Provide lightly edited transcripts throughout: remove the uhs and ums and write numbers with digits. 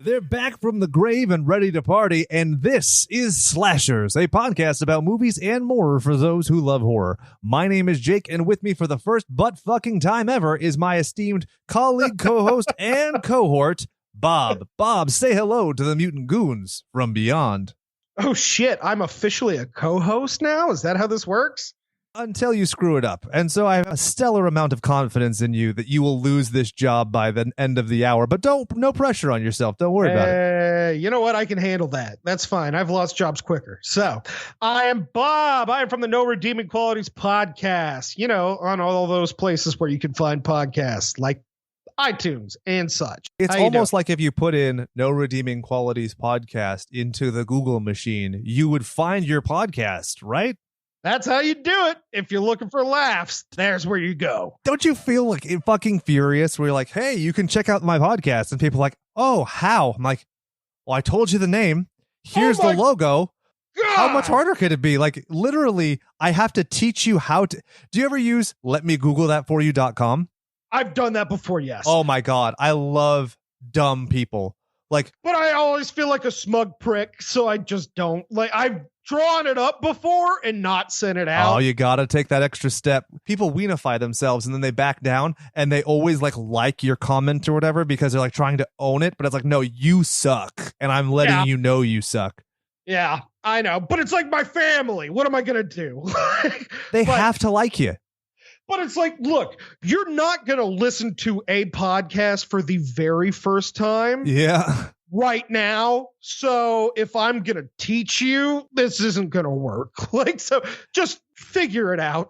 They're back from the grave and ready to party, and this is Slashers, a podcast about movies and more for those who love horror. My name is Jake, and with me for the first butt-fucking time ever is my esteemed colleague, co-host, and cohort, Bob. Bob, say hello to the mutant goons from beyond. Oh shit, I'm officially a co-host now? Is that how this works? Until you screw it up. And so I have a stellar amount of confidence in you that you will lose this job by the end of the hour. But no pressure on yourself. Don't worry about it. You know what? I can handle that. That's fine. I've lost jobs quicker. So I am Bob. I am from the No Redeeming Qualities podcast. You know, on all those places where you can find podcasts like iTunes and such. It's almost like if you put in No Redeeming Qualities podcast into the Google machine, you would find your podcast, right? That's how you do it. If you're looking for laughs, there's where you go. Don't you feel like fucking furious where you're like, hey, you can check out my podcast, and people are like, oh, how? I'm like, well, I told you the name. Here's the logo. God. How much harder could it be? Like, literally, I have to teach you how to. Do you ever use letmegooglethatforyou.com? I've done that before, yes. Oh, my God. I love dumb people. Like, but I always feel like a smug prick, so I just don't. Like, I've drawn it up before and not sent it out. Oh, you gotta take that extra step. People weenify themselves and then they back down, and they always like your comment or whatever because they're like trying to own it, but it's like, no, you suck, and I'm letting you know you suck. Yeah, I know, but it's like my family. What am I gonna do? They have to like you. But it's like, look, you're not going to listen to a podcast for the very first time. Yeah. Right now. So if I'm going to teach you, this isn't going to work. Like, so just figure it out.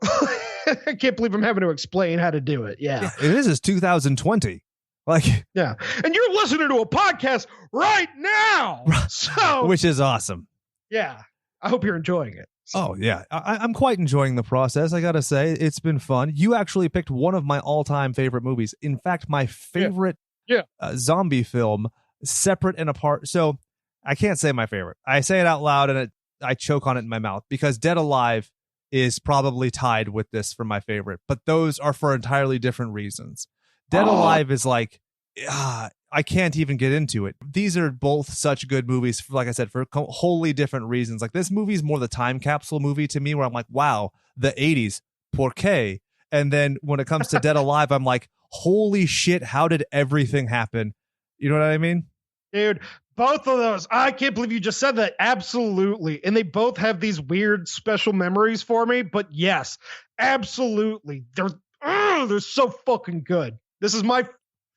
I can't believe I'm having to explain how to do it. Yeah. It is 2020. Like, yeah. And you're listening to a podcast right now. So, which is awesome. Yeah. I hope you're enjoying it. Oh, yeah. I'm quite enjoying the process. I got to say, it's been fun. You actually picked one of my all-time favorite movies. In fact, my favorite zombie film, separate and apart. So I can't say my favorite. I say it out loud and I choke on it in my mouth because Dead Alive is probably tied with this for my favorite. But those are for entirely different reasons. Dead Alive is like... I can't even get into it. These are both such good movies, like I said, for wholly different reasons. Like, this movie is more the time capsule movie to me, where I'm like, wow, the 80s, por qué? And then when it comes to Dead Alive, I'm like, holy shit, how did everything happen? You know what I mean? Dude, both of those. I can't believe you just said that. Absolutely. And they both have these weird special memories for me. But yes, absolutely. They're so fucking good. This is my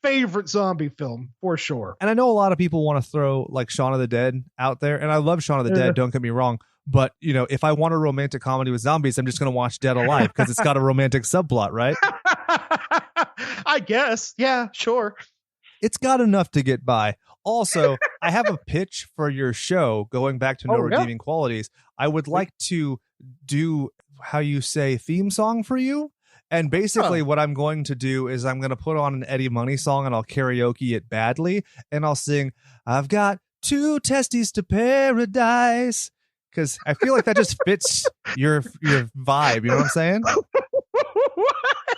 favorite zombie film for sure. And I know a lot of people want to throw like Shaun of the Dead out there, and I love Shaun of the Dead, don't get me wrong, but you know, if I want a romantic comedy with zombies, I'm just going to watch Dead Alive because it's got a romantic subplot, right? I guess. Yeah, sure. It's got enough to get by. Also, I have a pitch for your show, going back to No Redeeming Qualities. I would like to do, how you say, theme song for you. And basically what I'm going to do is I'm going to put on an Eddie Money song and I'll karaoke it badly. And I'll sing, I've got 2 testes to paradise. Because I feel like that just fits your vibe. You know what I'm saying?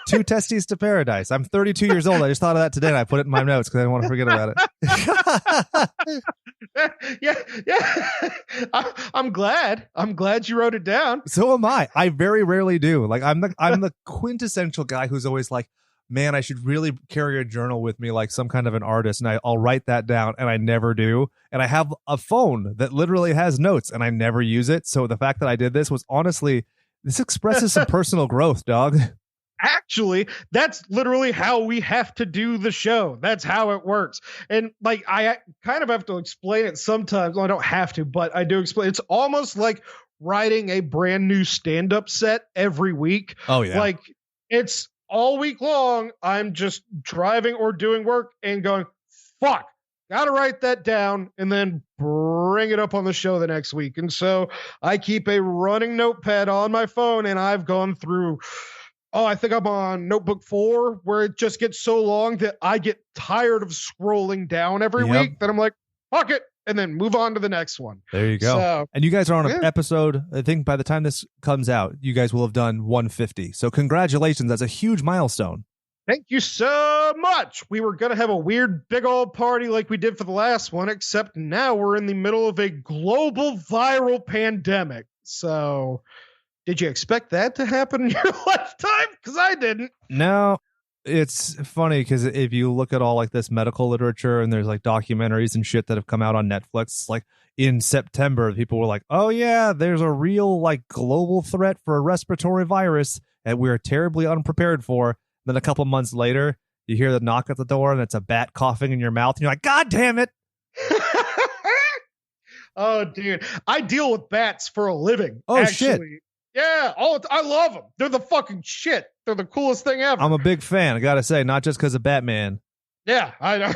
2 testes to paradise. I'm 32 years old. I just thought of that today and I put it in my notes because I didn't want to forget about it. Yeah. I'm glad you wrote it down. So am I. I very rarely do. Like, I'm the quintessential guy who's always like, man, I should really carry a journal with me like some kind of an artist, and I'll write that down, and I never do. And I have a phone that literally has notes and I never use it. So the fact that I did this was honestly, this expresses some personal growth, dog. Actually, that's literally how we have to do the show. That's how it works. And like, I kind of have to explain it sometimes. Well, I don't have to, but I do explain. It's almost like writing a brand new stand-up set every week. Oh, yeah. Like, it's all week long. I'm just driving or doing work and going, fuck, gotta write that down and then bring it up on the show the next week. And so I keep a running notepad on my phone, and I've gone through... I think I'm on notebook 4, where it just gets so long that I get tired of scrolling down every week that I'm like, fuck it, and then move on to the next one. There you go. So, and you guys are on an episode, I think by the time this comes out, you guys will have done 150. So congratulations. That's a huge milestone. Thank you so much. We were going to have a weird big old party like we did for the last one, except now we're in the middle of a global viral pandemic. So did you expect that to happen in your lifetime? Because I didn't. No. It's funny because if you look at all like this medical literature and there's like documentaries and shit that have come out on Netflix, like in September, people were like, oh yeah, there's a real like global threat for a respiratory virus that we're terribly unprepared for. Then a couple months later, you hear the knock at the door and it's a bat coughing in your mouth. And you're like, God damn it. Oh, dude. I deal with bats for a living. Oh, actually. Shit. Yeah. I love them. They're the fucking shit. They're the coolest thing ever. I'm a big fan. I got to say, not just because of Batman. Yeah, I know.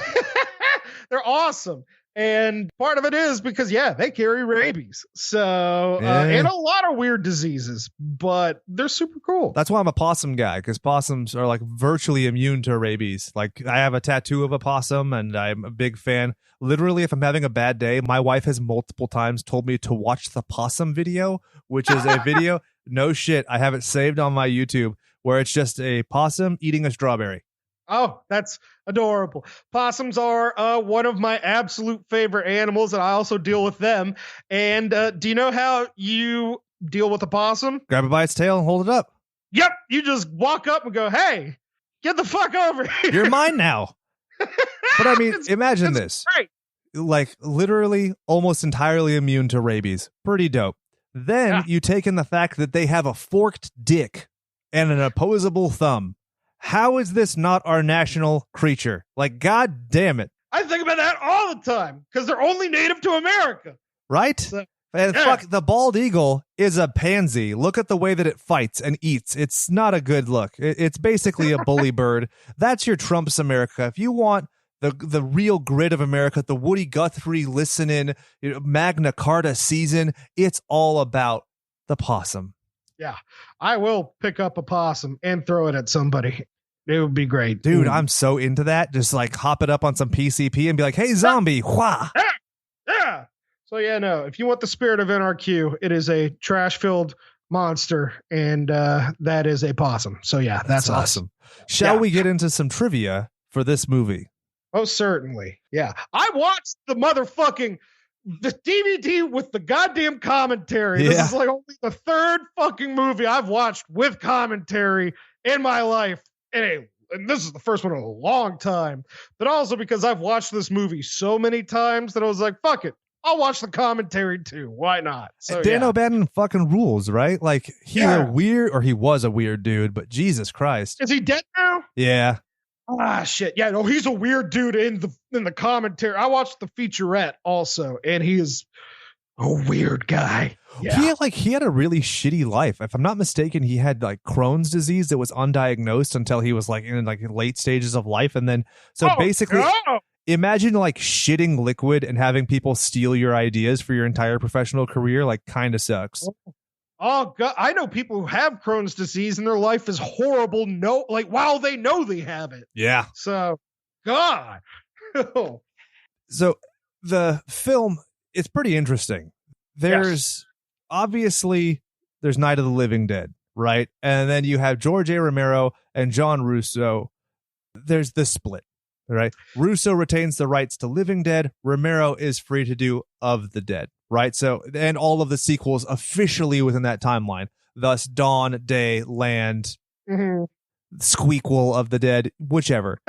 They're awesome. And part of it is because, yeah, they carry rabies. So, and a lot of weird diseases, but they're super cool. That's why I'm a possum guy, because possums are like virtually immune to rabies. Like I have a tattoo of a possum and I'm a big fan. Literally, if I'm having a bad day, my wife has multiple times told me to watch the possum video, which is a video. No shit. I have it saved on my YouTube where it's just a possum eating a strawberry. Oh, that's adorable. Possums are one of my absolute favorite animals, and I also deal with them. And do you know how you deal with a possum? Grab it by its tail and hold it up. Yep. You just walk up and go, hey, get the fuck over here. You're mine now. But I mean, imagine this. Great. Like literally almost entirely immune to rabies. Pretty dope. Then you take in the fact that they have a forked dick and an opposable thumb. How is this not our national creature? Like, God damn it. I think about that all the time because they're only native to America. Right? So, and fuck, the bald eagle is a pansy. Look at the way that it fights and eats. It's not a good look. It's basically a bully bird. That's your Trump's America. If you want the real grit of America, the Woody Guthrie listening, Magna Carta season, it's all about the possum. Yeah, I will pick up a possum and throw it at somebody. It would be great. Dude, I'm so into that. Just like hop it up on some PCP and be like, hey, zombie. Wah. Yeah. So, yeah, no, if you want the spirit of NRQ, it is a trash-filled monster, and that is a possum. So, yeah, that's awesome. Shall we get into some trivia for this movie? Oh, certainly. Yeah. I watched the DVD with the goddamn commentary. Yeah. This is like only the third fucking movie I've watched with commentary in my life. And this is the first one in a long time. But also because I've watched this movie so many times that I was like, fuck it. I'll watch the commentary too. Why not? So, Dan O'Bannon fucking rules, right? Like he was a weird dude, but Jesus Christ. Is he dead now? Yeah. Ah, shit. Yeah, no, he's a weird dude in the commentary. I watched the featurette also, and he is a weird guy. Yeah. He had a really shitty life. If I'm not mistaken, he had like Crohn's disease that was undiagnosed until he was like in like late stages of life. And then basically imagine like shitting liquid and having people steal your ideas for your entire professional career. Like kind of sucks. Oh God, I know people who have Crohn's disease and their life is horrible. No, like while they know they have it. Yeah. So, God. So the film, it's pretty interesting. There's obviously Night of the Living Dead, right? And then you have George A. Romero and John Russo. There's the split, right? Russo retains the rights to Living Dead. Romero is free to do Of the Dead. Right. So, and all of the sequels officially within that timeline, thus Dawn, Day, Land, Squeakquel, Of the Dead, whichever.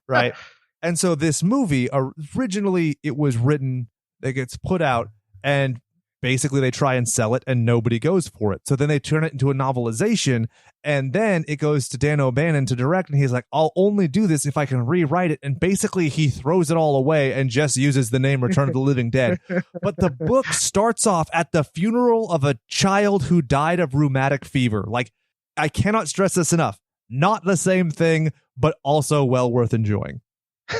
Right. And so this movie, originally it was written, it gets put out, and basically they try and sell it and nobody goes for it. So then they turn it into a novelization, and then it goes to Dan O'Bannon to direct, and he's like, I'll only do this if I can rewrite it. And basically he throws it all away and just uses the name Return of the Living Dead. But the book starts off at the funeral of a child who died of rheumatic fever. Like, I cannot stress this enough. Not the same thing, but also well worth enjoying.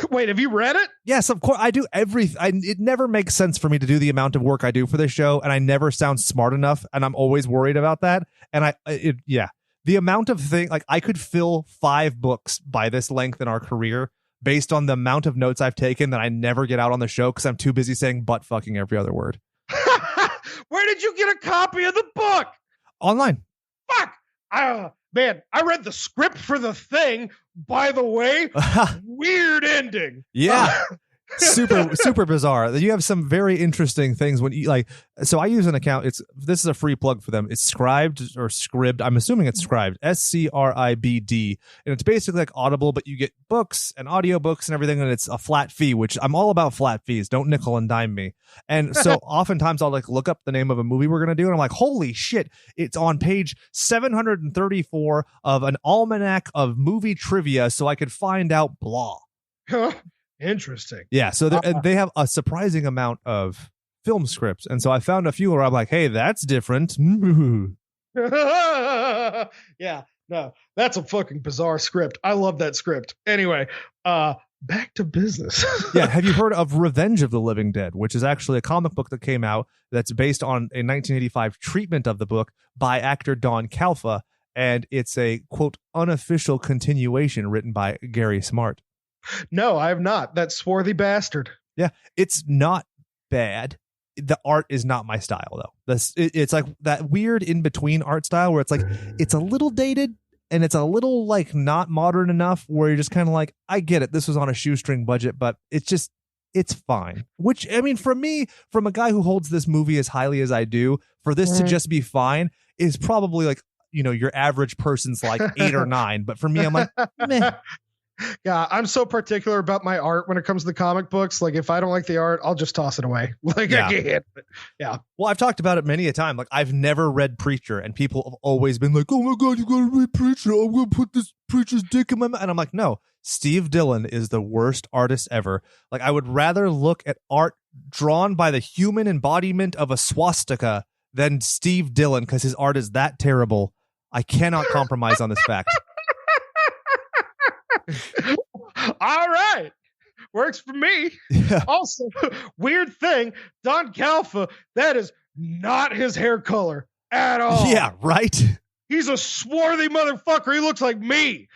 Wait, have you read it? Yes, of course. I do it never makes sense for me to do the amount of work I do for this show, and I never sound smart enough, and I'm always worried about that. And the amount of thing, like I could fill 5 books by this length in our career based on the amount of notes I've taken that I never get out on the show because I'm too busy saying butt fucking every other word. Where did you get a copy of the book? Online. Fuck. Man, I read the script for The Thing. By the way, weird ending. Yeah. super bizarre. You have some very interesting things when you like. So I use an account. This is a free plug for them. It's Scribed or Scribd. I'm assuming it's Scribed. SCRIBD, and it's basically like Audible, but you get books and audiobooks and everything, and it's a flat fee. Which I'm all about flat fees. Don't nickel and dime me. And so oftentimes I'll like look up the name of a movie we're gonna do, and I'm like, holy shit! It's on page 734 of an almanac of movie trivia, so I could find out blah. Interesting. Yeah, so they have a surprising amount of film scripts, and so I found a few where I'm like, hey, that's different. Yeah, no, that's a fucking bizarre script. I love that script. Anyway, back to business. Yeah, have you heard of Revenge of the Living Dead, which is actually a comic book that came out that's based on a 1985 treatment of the book by actor Don Calfa, and it's a, quote, unofficial continuation written by Gary Smart. No, I have not. That swarthy bastard. Yeah, it's not bad. The art is not my style, though. It's like that weird in-between art style where it's like, it's a little dated and it's a little like not modern enough where you're just kind of like, I get it. This was on a shoestring budget, but it's fine. Which, I mean, for me, from a guy who holds this movie as highly as I do, for this to just be fine is probably like, you know, your average person's like 8 or 9. But for me, I'm like, meh. Yeah, I'm so particular about my art when it comes to the comic books. Like, if I don't like the art, I'll just toss it away. Like, yeah. I can't. Yeah. Well, I've talked about it many a time. Like, I've never read Preacher, and people have always been like, "Oh my God, you gotta read Preacher. I'm gonna put this preacher's dick in my mouth." And I'm like, no, Steve Dillon is the worst artist ever. Like, I would rather look at art drawn by the human embodiment of a swastika than Steve Dillon, because his art is that terrible. I cannot compromise on this fact. All right, works for me. Yeah. Also, weird thing, Don Calfa, that is not his hair color at all. Yeah, right. He's a swarthy motherfucker. He looks like me.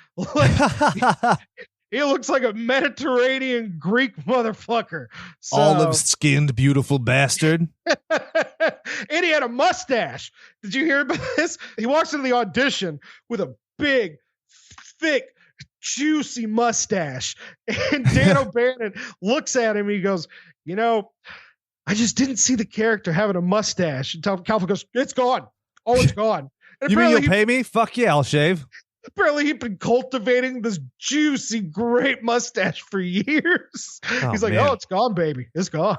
He looks like a Mediterranean Greek motherfucker. So, olive-skinned, beautiful bastard. And he had a mustache. Did you hear about this? He walks into the audition with a big, thick, juicy mustache, and Dan O'Bannon looks at him. He goes, "You know, I just didn't see the character having a mustache." And Calfa goes, "It's gone. Oh, it's gone." And you mean you'll pay me? Fuck yeah, I'll shave. Apparently, he'd been cultivating this juicy, great mustache for years. He's like, man. "Oh, it's gone, baby. It's gone."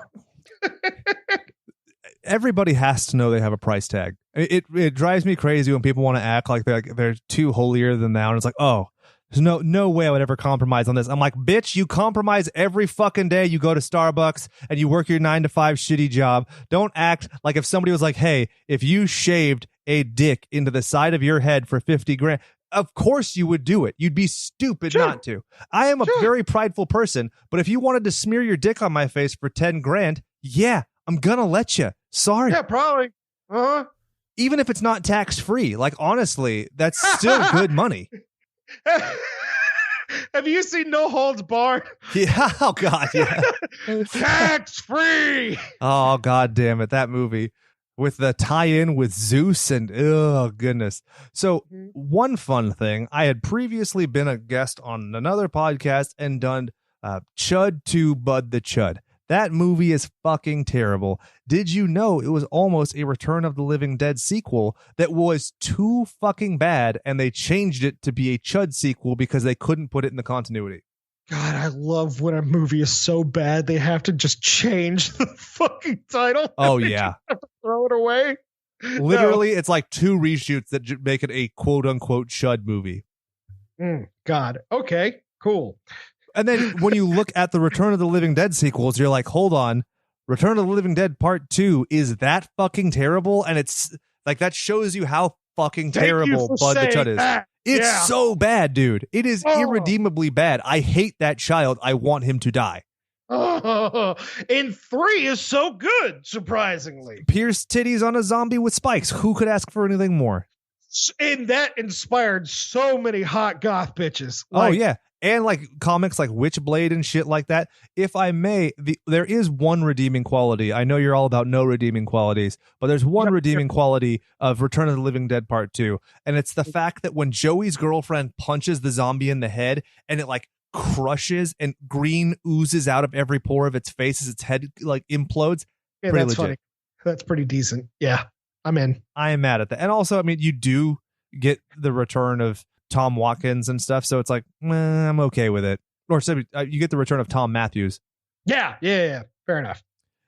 Everybody has to know they have a price tag. It drives me crazy when people want to act like they're too holier than thou, and it's like, oh, there's no way I would ever compromise on this. I'm like, bitch, you compromise every fucking day. You go to Starbucks and you work your 9-to-5 shitty job. Don't act like if somebody was like, hey, if you shaved a dick into the side of your head for 50 grand, of course you would do it. You'd be stupid not to. I am a very prideful person, but if you wanted to smear your dick on my face for 10 grand, yeah, I'm gonna let you. Sorry. Yeah, probably. Uh-huh. Even if it's not tax-free. Like, honestly, that's still good money. Have you seen No Holds Barred? Yeah. Oh God. Yeah. Tax free. Oh God damn it! That movie with the tie-in with Zeus and oh goodness. So one fun thing, I had previously been a guest on another podcast and done Chud to Bud the Chud. That movie is fucking terrible. Did you know it was almost a Return of the Living Dead sequel that was too fucking bad, and they changed it to be a Chud sequel because they couldn't put it in the continuity? God, I love when a movie is so bad they have to just change the fucking title. Oh, yeah. Throw it away. Literally, no. It's like 2 reshoots that make it a quote-unquote Chud movie. God. Okay, cool. And then when you look at the Return of the Living Dead sequels, you're like, hold on. Return of the Living Dead Part 2 is that fucking terrible? And it's like, that shows you how fucking terrible Bud the Chud is. That. It's so bad, dude. It is irredeemably bad. I hate that child. I want him to die. And 3 is so good, surprisingly. Pierced titties on a zombie with spikes. Who could ask for anything more? And that inspired so many hot goth bitches. Like, oh, yeah. and like comics like Witchblade and shit like that. If I may, there is one redeeming quality. I know you're all about no redeeming qualities, but there's one redeeming quality of Return of the Living Dead Part 2, and it's the fact that when Joey's girlfriend punches the zombie in the head and it like crushes and green oozes out of every pore of its face as its head like implodes. Yeah, pretty that's legit. funny. That's pretty decent. Yeah, I'm in. I am mad at that. And also, I mean, you do get the return of Tom Watkins and stuff, so it's like, I'm okay with it. Or you get the return of Thom Matthews. Yeah. Fair enough.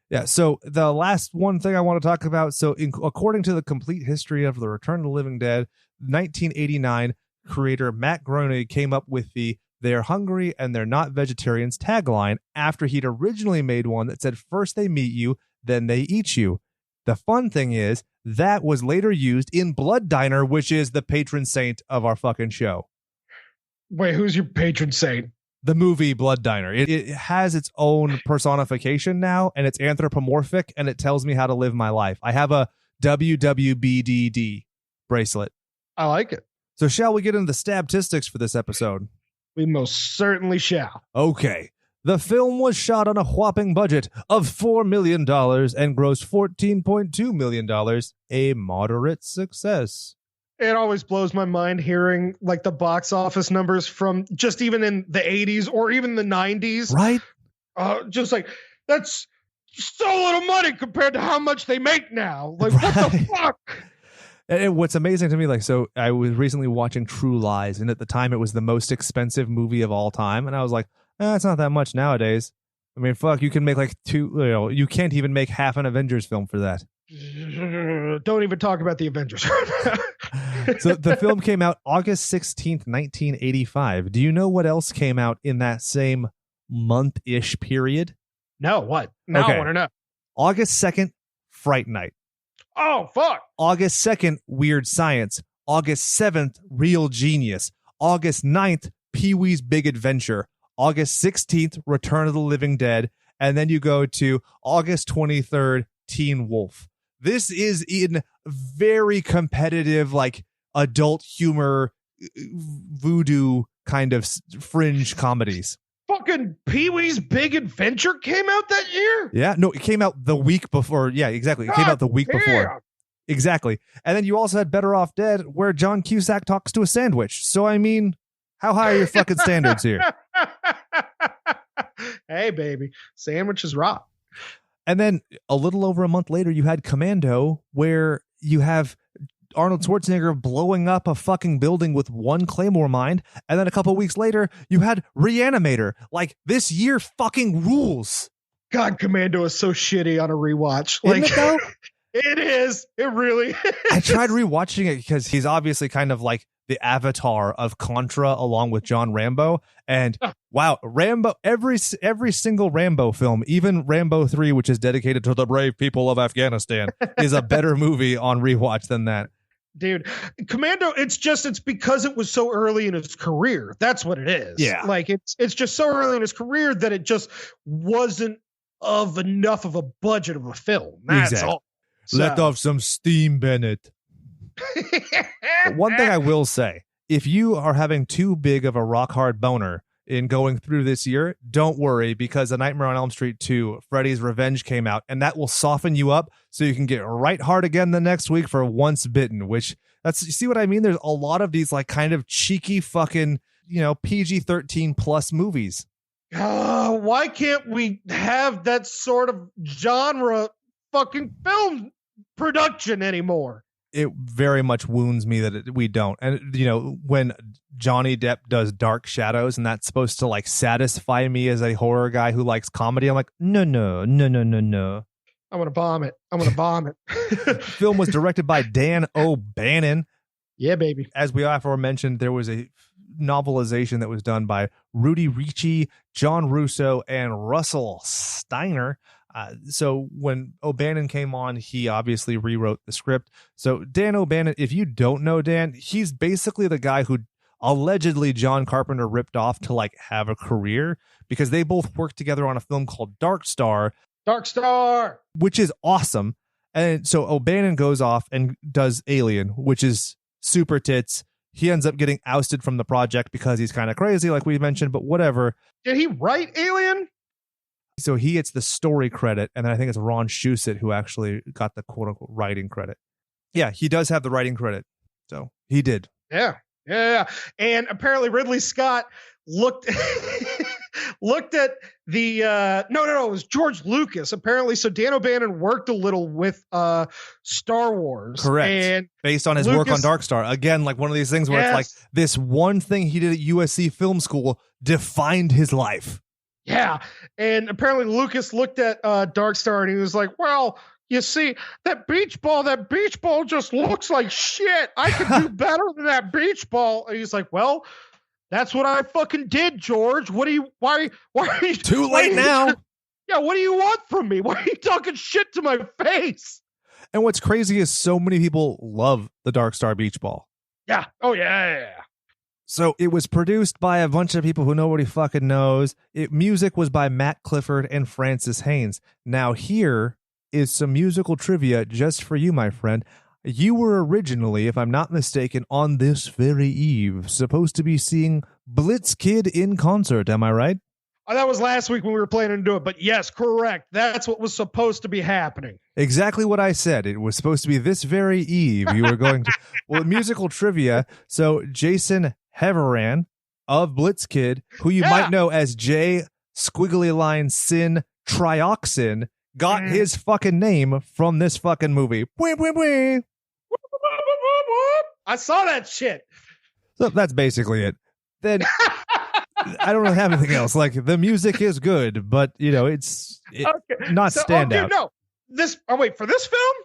Yeah, so the last one thing I want to talk about, so according to the complete history of the Return of the Living Dead, 1989, creator Matt Groening came up with the "They're hungry and they're not vegetarians" tagline after he'd originally made one that said, "First they meet you, then they eat you." The fun thing is, that was later used in Blood Diner, which is the patron saint of our fucking show. Wait, who's your patron saint? The movie Blood Diner. It has its own personification now, and it's anthropomorphic, and it tells me how to live my life. I have a WWBDD bracelet. I like it. So shall we get into the stabtistics for this episode? We most certainly shall. Okay. The film was shot on a whopping budget of $4 million and grossed $14.2 million, a moderate success. It always blows my mind hearing like the box office numbers from just even in the 80s or even the 90s. Right? Just like, that's so little money compared to how much they make now. Like, right. What the fuck? And what's amazing to me, like, so I was recently watching True Lies, and at the time it was the most expensive movie of all time. And I was like, it's not that much nowadays. I mean, fuck, you can make like you can't even make half an Avengers film for that. Don't even talk about the Avengers. So the film came out August 16th, 1985. Do you know what else came out in that same month-ish period? No, what? Now okay. I want to know. August 2nd, Fright Night. Oh, fuck. August 2nd, Weird Science. August 7th, Real Genius. August 9th, Pee-wee's Big Adventure. August 16th, Return of the Living Dead. And then you go to August 23rd, Teen Wolf. This is in very competitive, like, adult humor, voodoo kind of fringe comedies. Fucking Pee-wee's Big Adventure came out that year? Yeah, no, it came out the week before. Yeah, exactly. It came out the week before. Exactly. And then you also had Better Off Dead, where John Cusack talks to a sandwich. So, I mean, how high are your fucking standards here? Hey, baby, sandwiches rock. And then a little over a month later, you had Commando, where you have Arnold Schwarzenegger blowing up a fucking building with one Claymore mine. And then a couple weeks later, you had Reanimator. Like, this year fucking rules. God, Commando is so shitty on a rewatch. Isn't it though? It is. It really is. I tried rewatching it because he's obviously kind of like the avatar of Contra along with John Rambo. And wow, Rambo, every single Rambo film, even Rambo 3, which is dedicated to the brave people of Afghanistan, is a better movie on rewatch than that. Dude, Commando, it's because it was so early in his career. That's what it is. Yeah. Like it's just so early in his career that it just wasn't of enough of a budget of a film. That's exactly. All. So. Let off some steam, Bennett. One thing I will say, if you are having too big of a rock hard boner in going through this year, don't worry, because A Nightmare on Elm Street 2, Freddy's Revenge came out, and that will soften you up so you can get right hard again the next week for Once Bitten, which you see what I mean? There's a lot of these like kind of cheeky fucking, PG-13 plus movies. Why can't we have that sort of genre fucking film production anymore? It very much wounds me that we don't. And, when Johnny Depp does Dark Shadows and that's supposed to like satisfy me as a horror guy who likes comedy, I'm like, no. I'm going to bomb it. The film was directed by Dan O'Bannon. Yeah, baby. As we aforementioned, there was a novelization that was done by Rudy Ricci, John Russo, and Russell Steiner. So when O'Bannon came on, he obviously rewrote the script. So Dan O'Bannon, if you don't know Dan, he's basically the guy who allegedly John Carpenter ripped off to like have a career, because they both worked together on a film called Dark Star, which is awesome. And so O'Bannon goes off and does Alien, which is super tits. he ends up getting ousted from the project because he's kind of crazy, like we mentioned, but whatever. Did he write Alien? So he gets the story credit, and then I think it's Ron Shusett who actually got the quote-unquote writing credit. Yeah, he does have the writing credit. So he did. Yeah. And apparently Ridley Scott looked at the no, it was George Lucas apparently. So Dan O'Bannon worked a little with Star Wars, correct, and based on his work on Dark Star. Again, like one of these things where it's like this one thing he did at USC Film School defined his life. Yeah, and apparently Lucas looked at Dark Star and he was like, well, you see, that beach ball just looks like shit. I could do better than that beach ball. And he's like, well, that's what I fucking did, George. Why are you too late now? Yeah, what do you want from me? Why are you talking shit to my face? And what's crazy is so many people love the Dark Star beach ball. Yeah. Oh, yeah. So it was produced by a bunch of people who nobody fucking knows. Music was by Matt Clifford and Francis Haynes. Now here is some musical trivia just for you, my friend. You were originally, if I'm not mistaken, on this very eve, supposed to be seeing Blitz Kid in concert. Am I right? Oh, that was last week when we were planning to do it. But yes, correct. That's what was supposed to be happening. Exactly what I said. It was supposed to be this very eve. You were going to... Well, musical trivia. So Jason Heveran of Blitz Kid, who you might know as J Squiggly Line Sin Trioxin, got his fucking name from this fucking movie. I saw that shit. So that's basically it. Then I don't really have anything else. Like, the music is good, but it's not standout. No, for this film?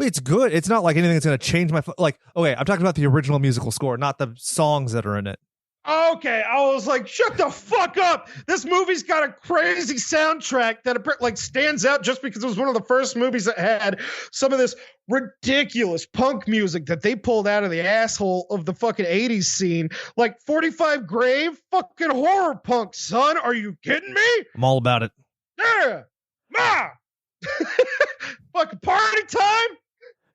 It's good. It's not like anything that's going to change my... okay, I'm talking about the original musical score, not the songs that are in it. Okay, I was like, shut the fuck up. This movie's got a crazy soundtrack that stands out just because it was one of the first movies that had some of this ridiculous punk music that they pulled out of the asshole of the fucking 80s scene. Like 45 Grave, fucking horror punk, son. Are you kidding me? I'm all about it. Yeah. Ma! Fucking party time?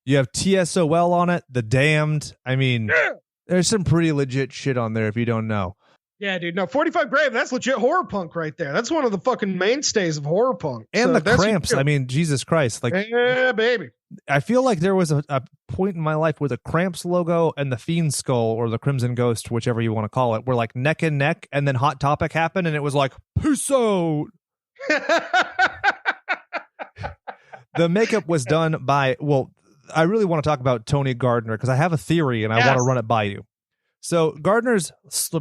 You have TSOL on it, The Damned. I mean... Yeah. There's some pretty legit shit on there if you don't know. Yeah, dude. No, 45 Grave, that's legit horror punk right there. That's one of the fucking mainstays of horror punk. And the Cramps. I mean, Jesus Christ. Like, yeah, baby. I feel like there was a point in my life where the Cramps logo and the Fiend Skull, or the Crimson Ghost, whichever you want to call it, were like neck and neck, and then Hot Topic happened, and it was like, peace out. The makeup was done by, I really want to talk about Tony Gardner because I have a theory and I want to run it by you. So Gardner's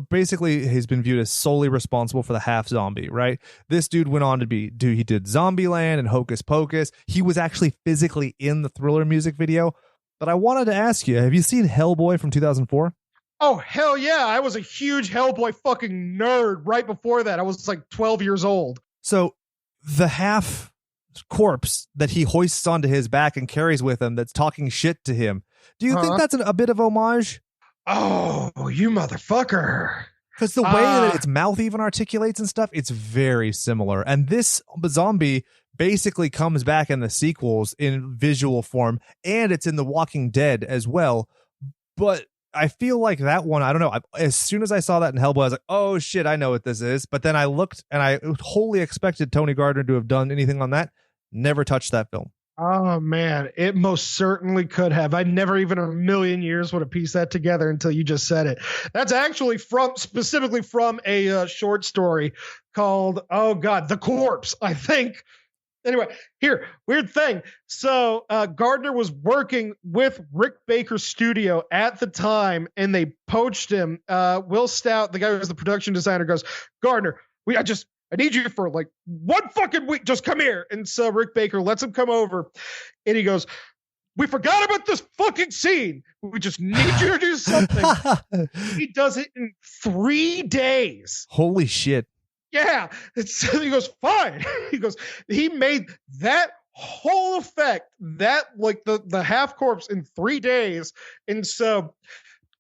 basically, he's been viewed as solely responsible for the half zombie, right? This dude went on to he did Zombieland and Hocus Pocus. He was actually physically in the Thriller music video. But I wanted to ask you, have you seen Hellboy from 2004? Oh, hell yeah. I was a huge Hellboy fucking nerd right before that. I was like 12 years old. So the half corpse that he hoists onto his back and carries with him that's talking shit to him, do you think that's a bit of homage? Oh, you motherfucker. Because the way that its mouth even articulates and stuff, it's very similar. And this zombie basically comes back in the sequels in visual form, and it's in The Walking Dead as well. But I feel like that one, I don't know. As soon as I saw that in Hellboy, I was like, oh shit, I know what this is. But then I looked and I wholly expected Tony Gardner to have done anything on that. Never touched that film. Oh man, it most certainly could have. I never even in a million years would have pieced that together until you just said it. That's actually specifically from a short story called, The Corpse, I think. Anyway, here, weird thing. So Gardner was working with Rick Baker's studio at the time, and they poached him. Will Stout, the guy who was the production designer, goes, Gardner, I need you for like 1 fucking week. Just come here. And so Rick Baker lets him come over, and he goes, we forgot about this fucking scene. We just need you to do something. He does it in 3 days. Holy shit. Yeah. So he goes, fine. He goes, he made that whole effect, that like the half corpse in 3 days. And so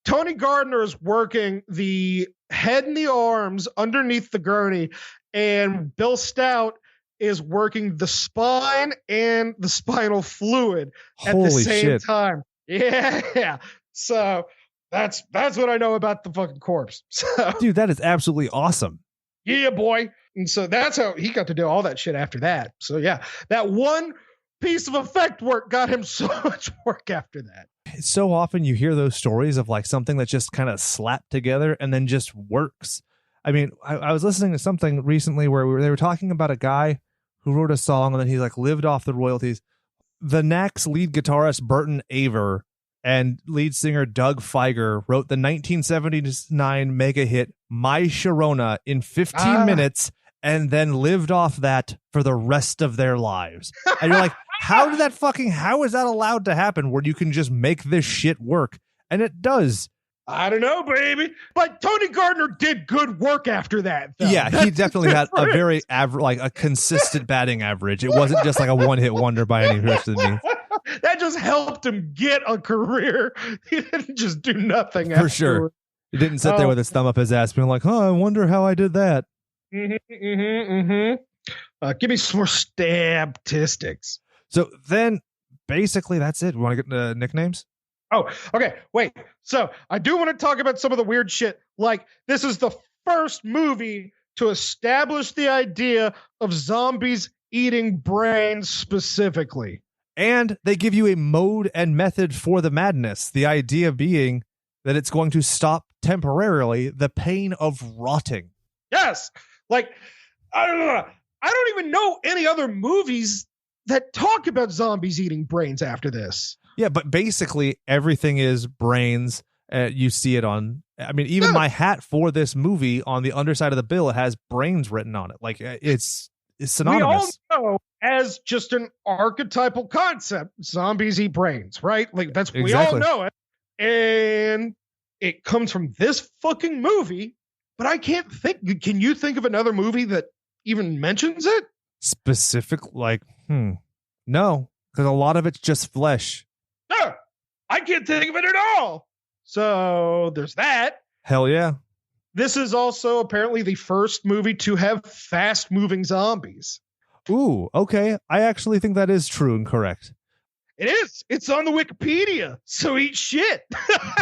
Tony Gardner is working the head and the arms underneath the gurney, and Bill Stout is working the spine and the spinal fluid at the same time. Yeah. So That's what I know about the fucking corpse. So, dude, that is absolutely awesome. Yeah, boy. And so that's how he got to do all that shit after that. So yeah, that one piece of effect work got him so much work after that. So often you hear those stories of like something that just kind of slapped together and then just works. I mean, I was listening to something recently where they were talking about a guy who wrote a song and then he like lived off the royalties. The Knack's lead guitarist Burton Aver and lead singer Doug Feiger wrote the 1979 mega hit My Sharona in 15 minutes and then lived off that for the rest of their lives. And you're like, how is that allowed to happen where you can just make this shit work? And it does. I don't know, baby. But Tony Gardner did good work after that, though. Yeah, he definitely had a very a consistent batting average. It wasn't just like a one-hit wonder by any stretch of the means. That just helped him get a career. He didn't just do nothing. For sure. He didn't sit there with his thumb up his ass being like, I wonder how I did that. Give me some more statistics. So then basically that's it. We want to get into nicknames? Oh, okay. Wait. So I do want to talk about some of the weird shit. Like, this is the first movie to establish the idea of zombies eating brains specifically. And they give you a mode and method for the madness. The idea being that it's going to stop temporarily the pain of rotting. Yes. Like, I don't even know any other movies that talk about zombies eating brains after this. Yeah, but basically everything is brains. You see it on, I mean, even my hat for this movie on the underside of the bill, it has brains written on it. Like it's synonymous. We all know as just an archetypal concept, zombies eat brains, right? Like that's, exactly. We all know it. And it comes from this fucking movie, but I can't think, can you think of another movie that even mentions it? Specific, like, no, because a lot of it's just flesh. No, I can't think of it at all. So there's that. Hell yeah. This is also apparently the first movie to have fast moving zombies. Ooh, okay. I actually think that is true and correct. It is. It's on the Wikipedia. So eat shit.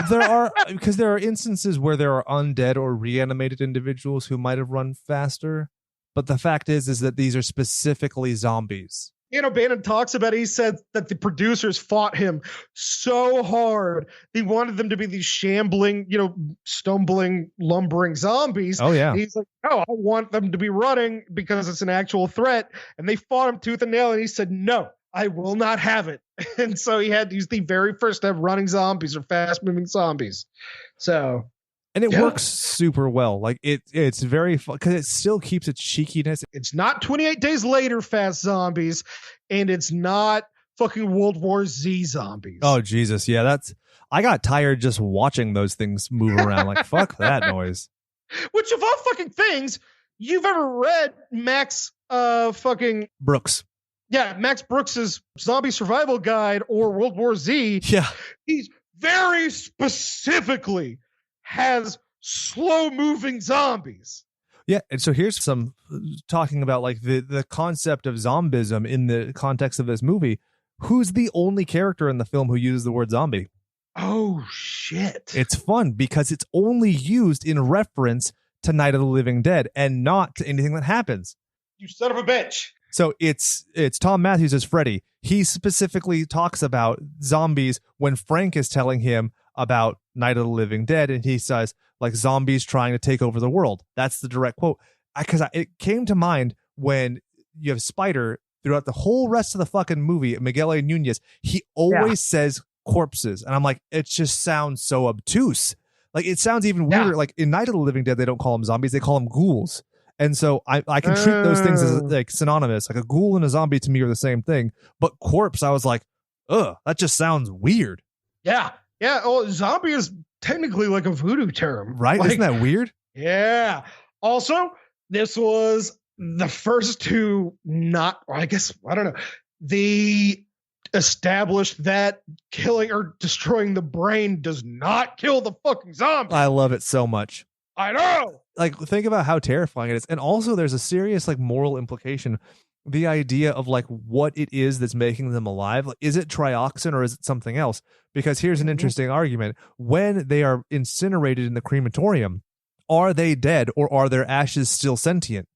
There are instances where there are undead or reanimated individuals who might have run faster. But the fact is that these are specifically zombies. You know, Bannon talks about it. He said that the producers fought him so hard. They wanted them to be these shambling, stumbling, lumbering zombies. Oh, yeah. And he's like, no, I want them to be running because it's an actual threat. And they fought him tooth and nail. And he said, no, I will not have it. And so he's the very first to have running zombies or fast moving zombies. So. And it works super well. Like it's very fun because it still keeps its cheekiness. It's not 28 Days Later fast zombies, and it's not fucking World War Z zombies. Oh Jesus, yeah, I got tired just watching those things move around. Like fuck that noise. Which of all fucking things you've ever read, Max fucking Brooks? Yeah, Max Brooks's Zombie Survival Guide or World War Z. Yeah, he's very specifically has slow moving zombies. Yeah, and so here's some talking about like the concept of zombism in the context of this movie. Who's the only character in the film who uses the word zombie? Oh shit. It's fun because it's only used in reference to Night of the Living Dead and not to anything that happens. You son of a bitch. So it's Thom Matthews as Freddy. He specifically talks about zombies when Frank is telling him about Night of the Living Dead, and he says like zombies trying to take over the world. That's the direct quote. Because it came to mind when you have Spider throughout the whole rest of the fucking movie, Miguel A. Núñez, he always says corpses, and I'm like, it just sounds so obtuse. Like it sounds even weirder. Like in Night of the Living Dead, they don't call them zombies; they call them ghouls. And so I can treat those things as like synonymous. Like a ghoul and a zombie to me are the same thing. But corpse, I was like, ugh, that just sounds weird. Yeah. Yeah, well, zombie is technically like a voodoo term. Right? Like, isn't that weird? Yeah. Also, this was the first to they established that killing or destroying the brain does not kill the fucking zombie. I love it so much. I know. Like, think about how terrifying it is. And also, there's a serious like moral implication the idea of like what it is that's making them alive. Like, is it trioxin or is it something else? Because here's an interesting argument. When they are incinerated in the crematorium, are they dead or are their ashes still sentient?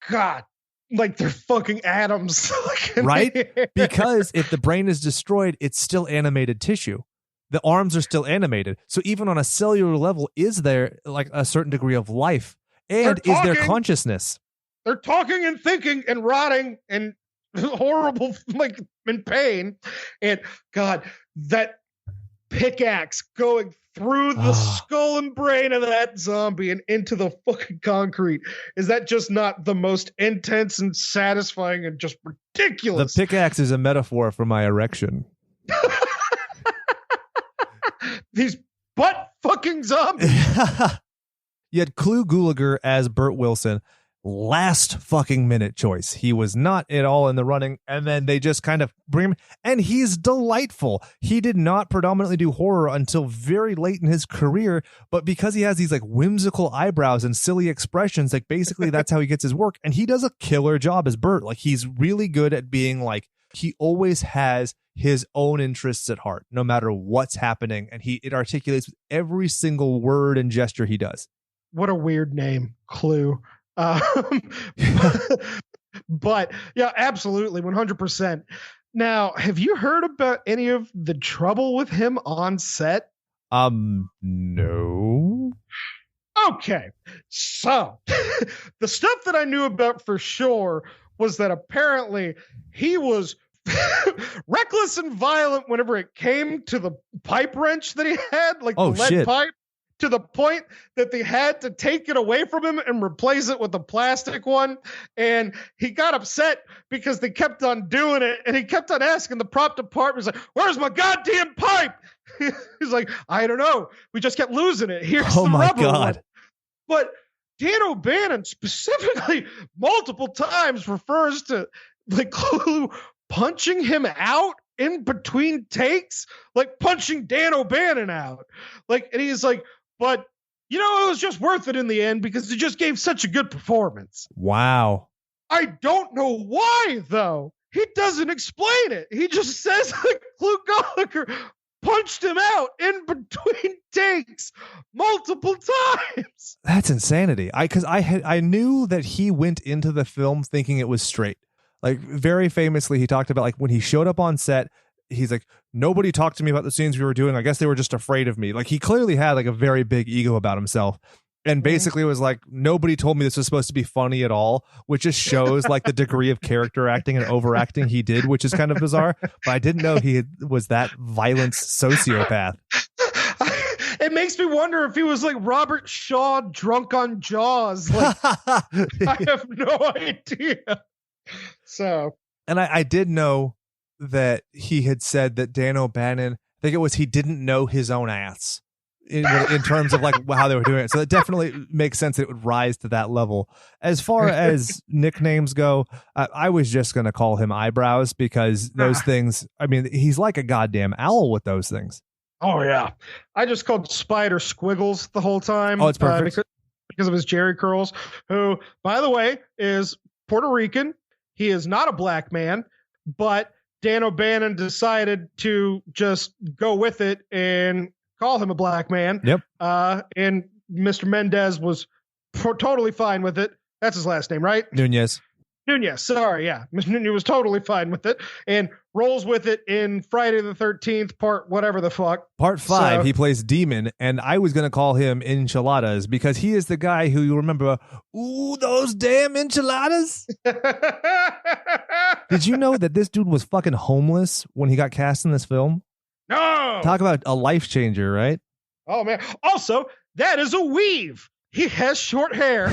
God, like they're fucking atoms. Right? Because if the brain is destroyed, it's still animated tissue. The arms are still animated. So even on a cellular level, is there like a certain degree of life? And is there consciousness? They're talking and thinking and rotting and horrible, like in pain. And God, that pickaxe going through the skull and brain of that zombie and into the fucking concrete. Is that just not the most intense and satisfying and just ridiculous? The pickaxe is a metaphor for my erection. These butt fucking zombies. You had Clu Gulager as Bert Wilson. Last fucking minute choice. He was not at all in the running, and then they just kind of bring him, and he's delightful. He did not predominantly do horror until very late in his career, but because he has these like whimsical eyebrows and silly expressions, like basically that's how he gets his work, and he does a killer job as Bert. Like he's really good at being like, he always has his own interests at heart, no matter what's happening, and it articulates with every single word and gesture he does. What a weird name, Clue. But yeah, absolutely, 100%. Now, have you heard about any of the trouble with him on set? No. Okay, so the stuff that I knew about for sure was that apparently he was reckless and violent whenever it came to the pipe wrench that he had, like the lead pipe. To the point that they had to take it away from him and replace it with a plastic one. And he got upset because they kept on doing it. And he kept on asking the prop department, he's like, where's my goddamn pipe? He's like, I don't know. We just kept losing it. Here's the rubber one. But Dan O'Bannon specifically multiple times refers to like Clu punching him out in between takes, like punching Dan O'Bannon out. Like, and he's like, but, you know, it was just worth it in the end because it just gave such a good performance. Wow. I don't know why, though. He doesn't explain it. He just says that Clu Gulager punched him out in between takes multiple times. That's insanity. Because I knew that he went into the film thinking it was straight. Like, very famously, he talked about, like, when he showed up on set, he's like, nobody talked to me about the scenes we were doing. I guess they were just afraid of me. Like, he clearly had like a very big ego about himself, and basically was like, nobody told me this was supposed to be funny at all, which just shows like the degree of character acting and overacting he did, which is kind of bizarre. But I didn't know he was that violent sociopath. It makes me wonder if he was like Robert Shaw drunk on Jaws. Like, I have no idea. So, and I did know that he had said that Dan O'Bannon, I think it was, he didn't know his own ass in terms of like how they were doing it. So it definitely makes sense that it would rise to that level. As far as nicknames go, I was just going to call him Eyebrows because those things, I mean, he's like a goddamn owl with those things. Oh, yeah. I just called Spider Squiggles the whole time. Oh, it's perfect. Because of his Jerry curls, who, by the way, is Puerto Rican. He is not a black man, but Dan O'Bannon decided to just go with it and call him a black man. Yep. And Mr. Mendez was totally fine with it. That's his last name, right? Núñez. Sorry, yeah. Mr. Núñez was totally fine with it and rolls with it in Friday the 13th, part whatever the fuck. Part 5, he plays Demon, and I was going to call him Enchiladas because he is the guy who you remember, ooh, those damn enchiladas. Did you know that this dude was fucking homeless when he got cast in this film? No. Talk about a life changer, right? Oh, man. Also, that is a weave. He has short hair.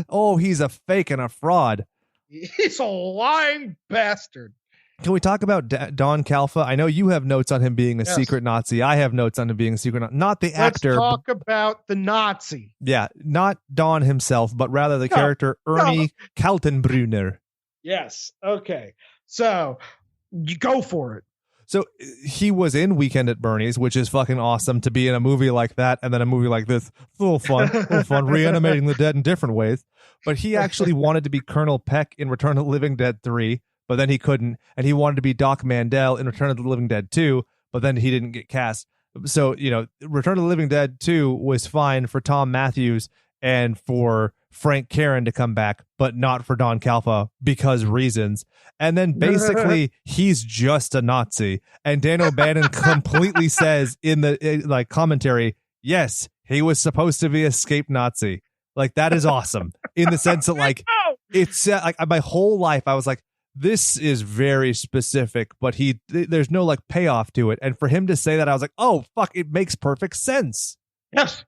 Oh, he's a fake and a fraud. He's a lying bastard. Can we talk about Don Calfa? I know you have notes on him being a secret Nazi. I have notes on him being a secret Nazi. Not the actor. Let's talk about the Nazi. Yeah, not Don himself, but rather the character Ernie Kaltenbrunner. Yes. Okay. So you go for it. So he was in Weekend at Bernie's, which is fucking awesome to be in a movie like that, and then a movie like this. A little fun, reanimating the dead in different ways. But he actually wanted to be Colonel Peck in Return of the Living Dead 3, but then he couldn't. And he wanted to be Doc Mandel in Return of the Living Dead 2, but then he didn't get cast. So, Return of the Living Dead 2 was fine for Thom Matthews and for Frank Karen to come back, but not for Don Calfa because reasons. And then basically he's just a Nazi. And Dan O'Bannon completely says in the commentary, yes, he was supposed to be escaped Nazi. Like, that is awesome in the sense that it's my whole life I was like, this is very specific, but there's no payoff to it. And for him to say that, I was like, oh fuck, it makes perfect sense. Yes.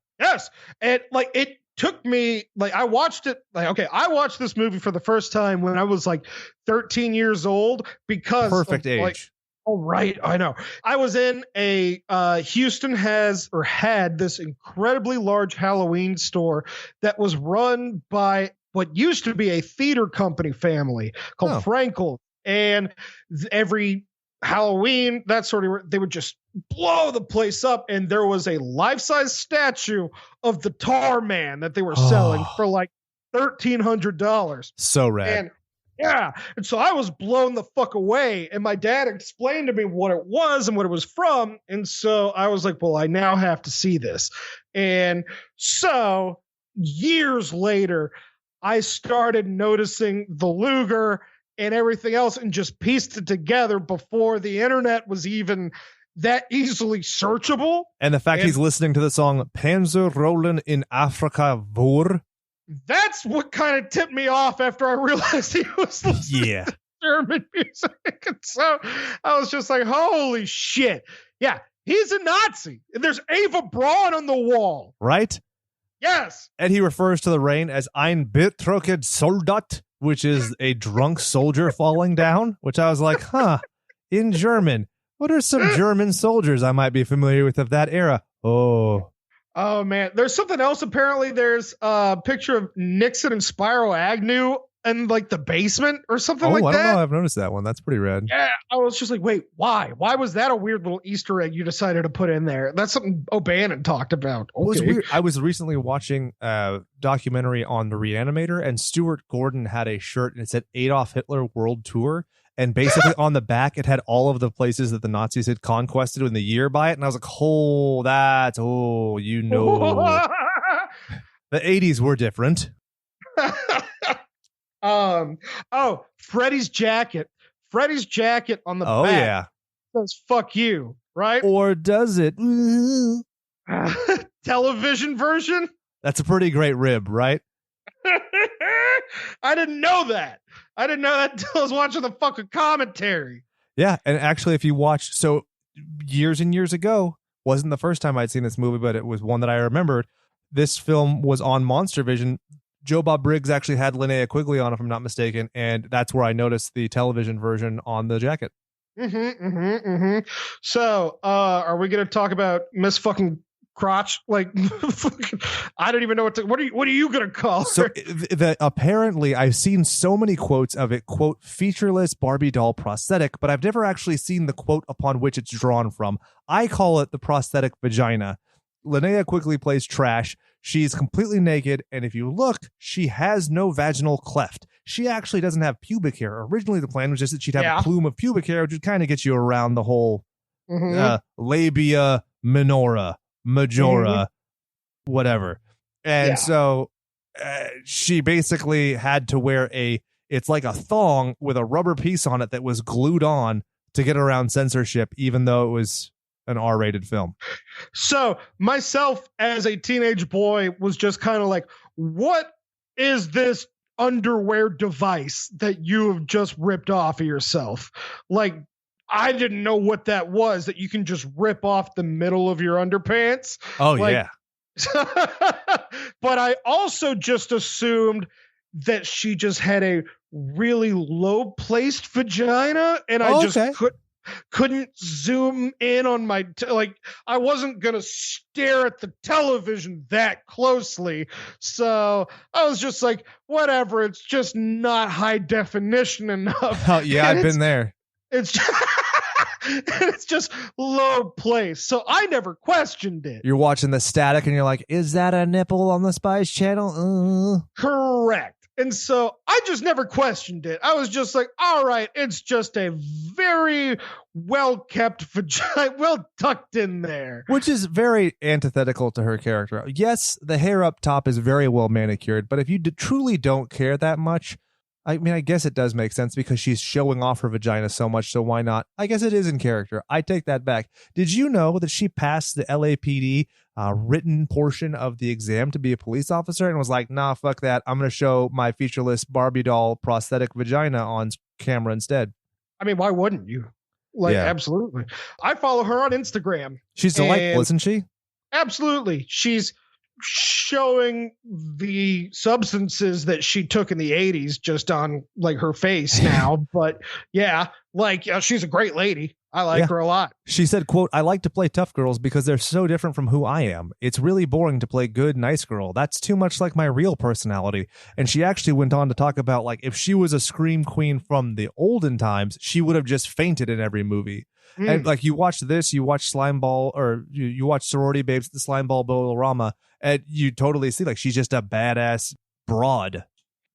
And it took me I watched it I watched this movie for the first time when I was 13 years old because perfect age. Oh, right. I know. I was in Houston had this incredibly large Halloween store that was run by what used to be a theater company family called Frankel. And every Halloween, that sort of, they would just blow the place up. And there was a life-size statue of the Tar Man that they were selling for $1,300. So rad. And so I was blown the fuck away. And my dad explained to me what it was and what it was from. And so I was like, well, I now have to see this. And so years later, I started noticing the Luger and everything else and just pieced it together before the internet was even that easily searchable. And the fact he's listening to the song Panzer Rollen in Afrika vor. That's what kind of tipped me off after I realized he was listening to German music. And so I was just like, holy shit. Yeah, he's a Nazi. And there's Ava Braun on the wall. Right? Yes. And he refers to the rain as ein betrunken Soldat, which is a drunk soldier falling down, which I was like, in German. What are some German soldiers I might be familiar with of that era? Oh, man. There's something else. Apparently, there's a picture of Nixon and Spyro Agnew in the basement or something like that. I don't know. I've noticed that one. That's pretty rad. Yeah. I was just like, wait, why? Why was that a weird little Easter egg you decided to put in there? That's something O'Bannon talked about. Okay. It was weird. I was recently watching a documentary on the Reanimator, and Stuart Gordon had a shirt and it said Adolf Hitler World Tour. And basically on the back, it had all of the places that the Nazis had conquested in the year by it. And I was like, the 80s were different. Freddy's jacket. Freddy's jacket on the back says fuck you, right? Or does it? Television version? That's a pretty great rib, right? I didn't know that. I didn't know that until I was watching the fucking commentary. Yeah, and actually, if you watch, so years and years ago, wasn't the first time I'd seen this movie, but it was one that I remembered. This film was on Monster Vision. Joe Bob Briggs actually had Linnea Quigley on, if I'm not mistaken, and that's where I noticed the television version on the jacket. So, are we going to talk about Miss fucking Crotch? I don't even know what are you going to call her? So apparently I've seen so many quotes of it, quote, featureless Barbie doll prosthetic, but I've never actually seen the quote upon which it's drawn from. I call it the prosthetic vagina. Linnea Quigley plays Trash. She's completely naked, and if you look, she has no vaginal cleft. She actually doesn't have pubic hair. Originally, the plan was just that she'd have a plume of pubic hair, which would kind of get you around the whole labia minora, majora, whatever. And so she basically had to wear it's like a thong with a rubber piece on it that was glued on to get around censorship, even though it was an R-rated film. So myself as a teenage boy was just kind of like, what is this underwear device that you have just ripped off of yourself? I didn't know what that was, that you can just rip off the middle of your underpants. Oh, yeah. But I also just assumed that she just had a really low placed vagina, and I just couldn't zoom in on my I wasn't gonna stare at the television that closely, so I was just like, whatever, it's just not high definition enough. Oh yeah, I've been there. It's And it's just low place. So I never questioned it. You're watching the static and you're like, is that a nipple on the Spice Channel? Correct. And so I just never questioned it. I was just like, all right, it's just a very well-kept vagina, well tucked in there. Which is very antithetical to her character. Yes, the hair up top is very well manicured, but if you truly don't care that much, I mean, I guess it does make sense because she's showing off her vagina so much, so why not? I guess it is in character. I take that back. Did you know that she passed the LAPD written portion of the exam to be a police officer and was like, nah, fuck that. I'm going to show my featureless Barbie doll prosthetic vagina on camera instead. I mean, why wouldn't you? Like, yeah. Absolutely. I follow her on Instagram. She's delightful, isn't she? Absolutely. She's showing the substances that she took in the 80s just on like her face now. But yeah, like she's a great lady. I like her a lot. She said, quote, I like to play tough girls because they're so different from who I am. It's really boring to play good, nice girl. That's too much like my real personality. And she actually went on to talk about like if she was a scream queen from the olden times, she would have just fainted in every movie. And like you watch this, you watch Slimeball, or you watch Sorority Babes, the Slimeball Bolorama, and you totally see like she's just a badass broad.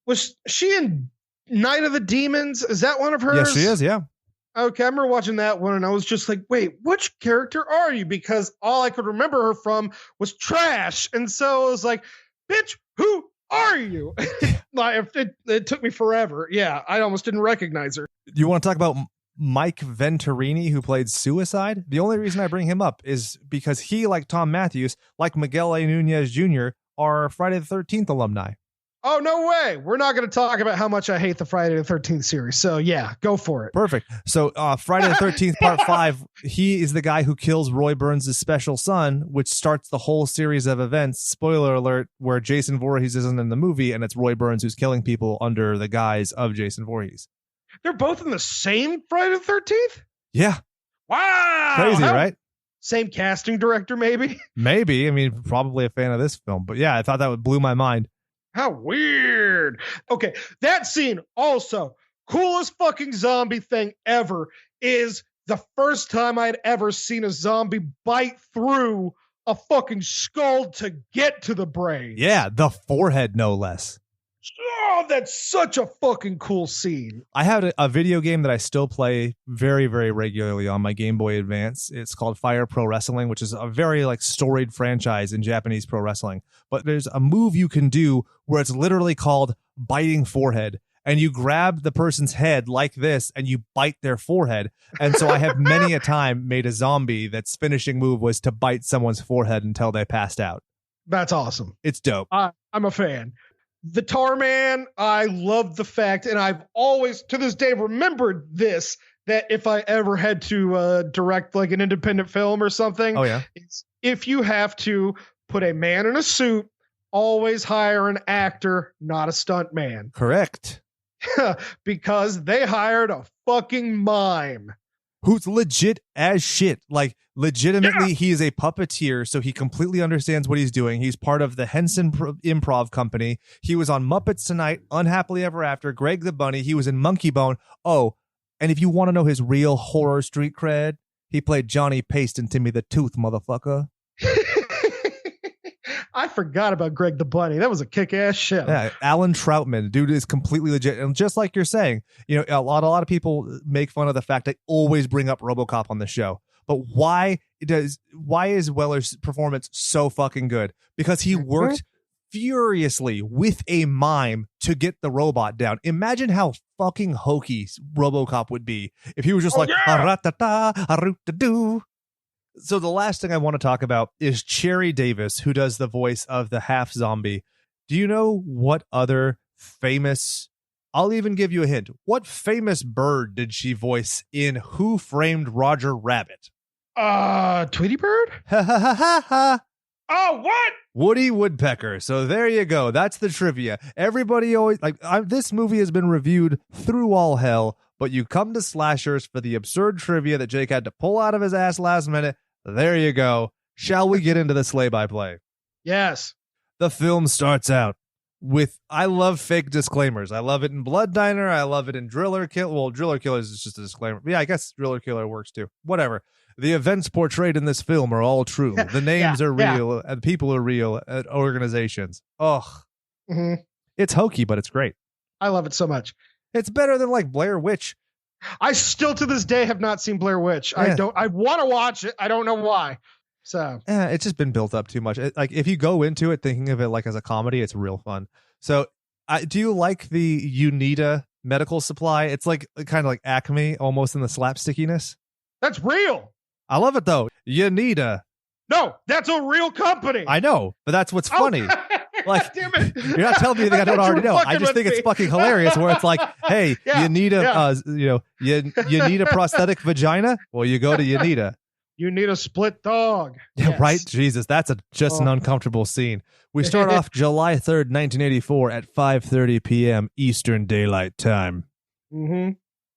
Was she in Night of the Demons? Is that one of hers? Yes, she is, yeah. Okay, I remember watching that one and I was just like, wait, which character are you? Because all I could remember her from was Trash. And so I was like, bitch, who are you? Like, it took me forever. Yeah, I almost didn't recognize her. You want to talk about Mike Venturini, who played Suicide? The only reason I bring him up is because he, like Thom Matthews, like Miguel A. Núñez Jr., are Friday the 13th alumni. Oh, no way. We're not going to talk about how much I hate the Friday the 13th series. So, yeah, go for it. Perfect. So, Friday the 13th, part 5, he is the guy who kills Roy Burns' special son, which starts the whole series of events, spoiler alert, where Jason Voorhees isn't in the movie, and it's Roy Burns who's killing people under the guise of Jason Voorhees. They're both in the same Friday the 13th? Yeah. Wow. Crazy, right? Same casting director, maybe? Maybe. I mean, probably a fan of this film. But yeah, I thought that blew my mind. How weird. Okay, that scene also, coolest fucking zombie thing ever, is the first time I'd ever seen a zombie bite through a fucking skull to get to the brain. Yeah, the forehead, no less. Oh, that's such a fucking cool scene. I have a video game that I still play very, very regularly on my Game Boy Advance. It's called Fire Pro Wrestling, which is a very like storied franchise in Japanese pro wrestling. But there's a move you can do where it's literally called biting forehead. And you grab the person's head like this and you bite their forehead. And so I have many a time made a zombie that's finishing move was to bite someone's forehead until they passed out. That's awesome. It's dope. I'm a fan. The Tar Man, I love the fact, and I've always, to this day, remembered this, that if I ever had to direct like an independent film or something, it's if you have to put a man in a suit, always hire an actor, not a stunt man. Correct. Because they hired a fucking mime. Who's legit as shit. Like, legitimately, he is a puppeteer, so he completely understands what he's doing. He's part of the Henson Improv Company. He was on Muppets Tonight, Unhappily Ever After, Greg the Bunny. He was in Monkey Bone. Oh, and if you want to know his real horror street cred, he played Johnny Paste in Timmy the Tooth, motherfucker. I forgot about Greg the Bunny. That was a kick-ass show. Yeah, Alan Troutman, dude is completely legit. And just like you're saying, you know, a lot of people make fun of the fact I always bring up RoboCop on the show. But why is Weller's performance so fucking good? Because he worked furiously with a mime to get the robot down. Imagine how fucking hokey RoboCop would be if he was just a-ra-ta-ta-a-root-ta-doo. So the last thing I want to talk about is Cherry Davis, who does the voice of the half zombie. Do you know what other famous, I'll even give you a hint. What famous bird did she voice in Who Framed Roger Rabbit? Tweety Bird? Ha ha ha ha ha. Oh, what? Woody Woodpecker. So there you go. That's the trivia. Everybody always, this movie has been reviewed through all hell, but you come to Slashers for the absurd trivia that Jake had to pull out of his ass last minute. There you go. Shall we get into the slay-by-play? Yes. The film starts out I love fake disclaimers. I love it in Blood Diner. I love it in Driller Kill. Well, Driller Killers is just a disclaimer. Yeah, I guess Driller Killer works too. Whatever. The events portrayed in this film are all true. The names are real, and people are real at organizations. Ugh. Mm-hmm. It's hokey, but it's great. I love it so much. It's better than like Blair Witch. I still to this day have not seen Blair Witch. Yeah. I want to watch it. I don't know why. So it's just been built up too much. Like if you go into it thinking of it like as a comedy, it's real fun. So do you like the Unita medical supply? It's like kind of like Acme, almost in the slapstickiness. That's real. I love it though. Unita. No, that's a real company. I know, but that's what's funny. Like, damn it. You're not telling me anything I don't already know. I just think it's fucking hilarious where it's like, hey, you need you need a prosthetic vagina? Well, you go to Unita. You need a split dog. Yeah, yes. Right? Jesus, that's just an uncomfortable scene. We start off July 3rd, 1984 at 5:30 p.m. Eastern Daylight Time. Mm-hmm.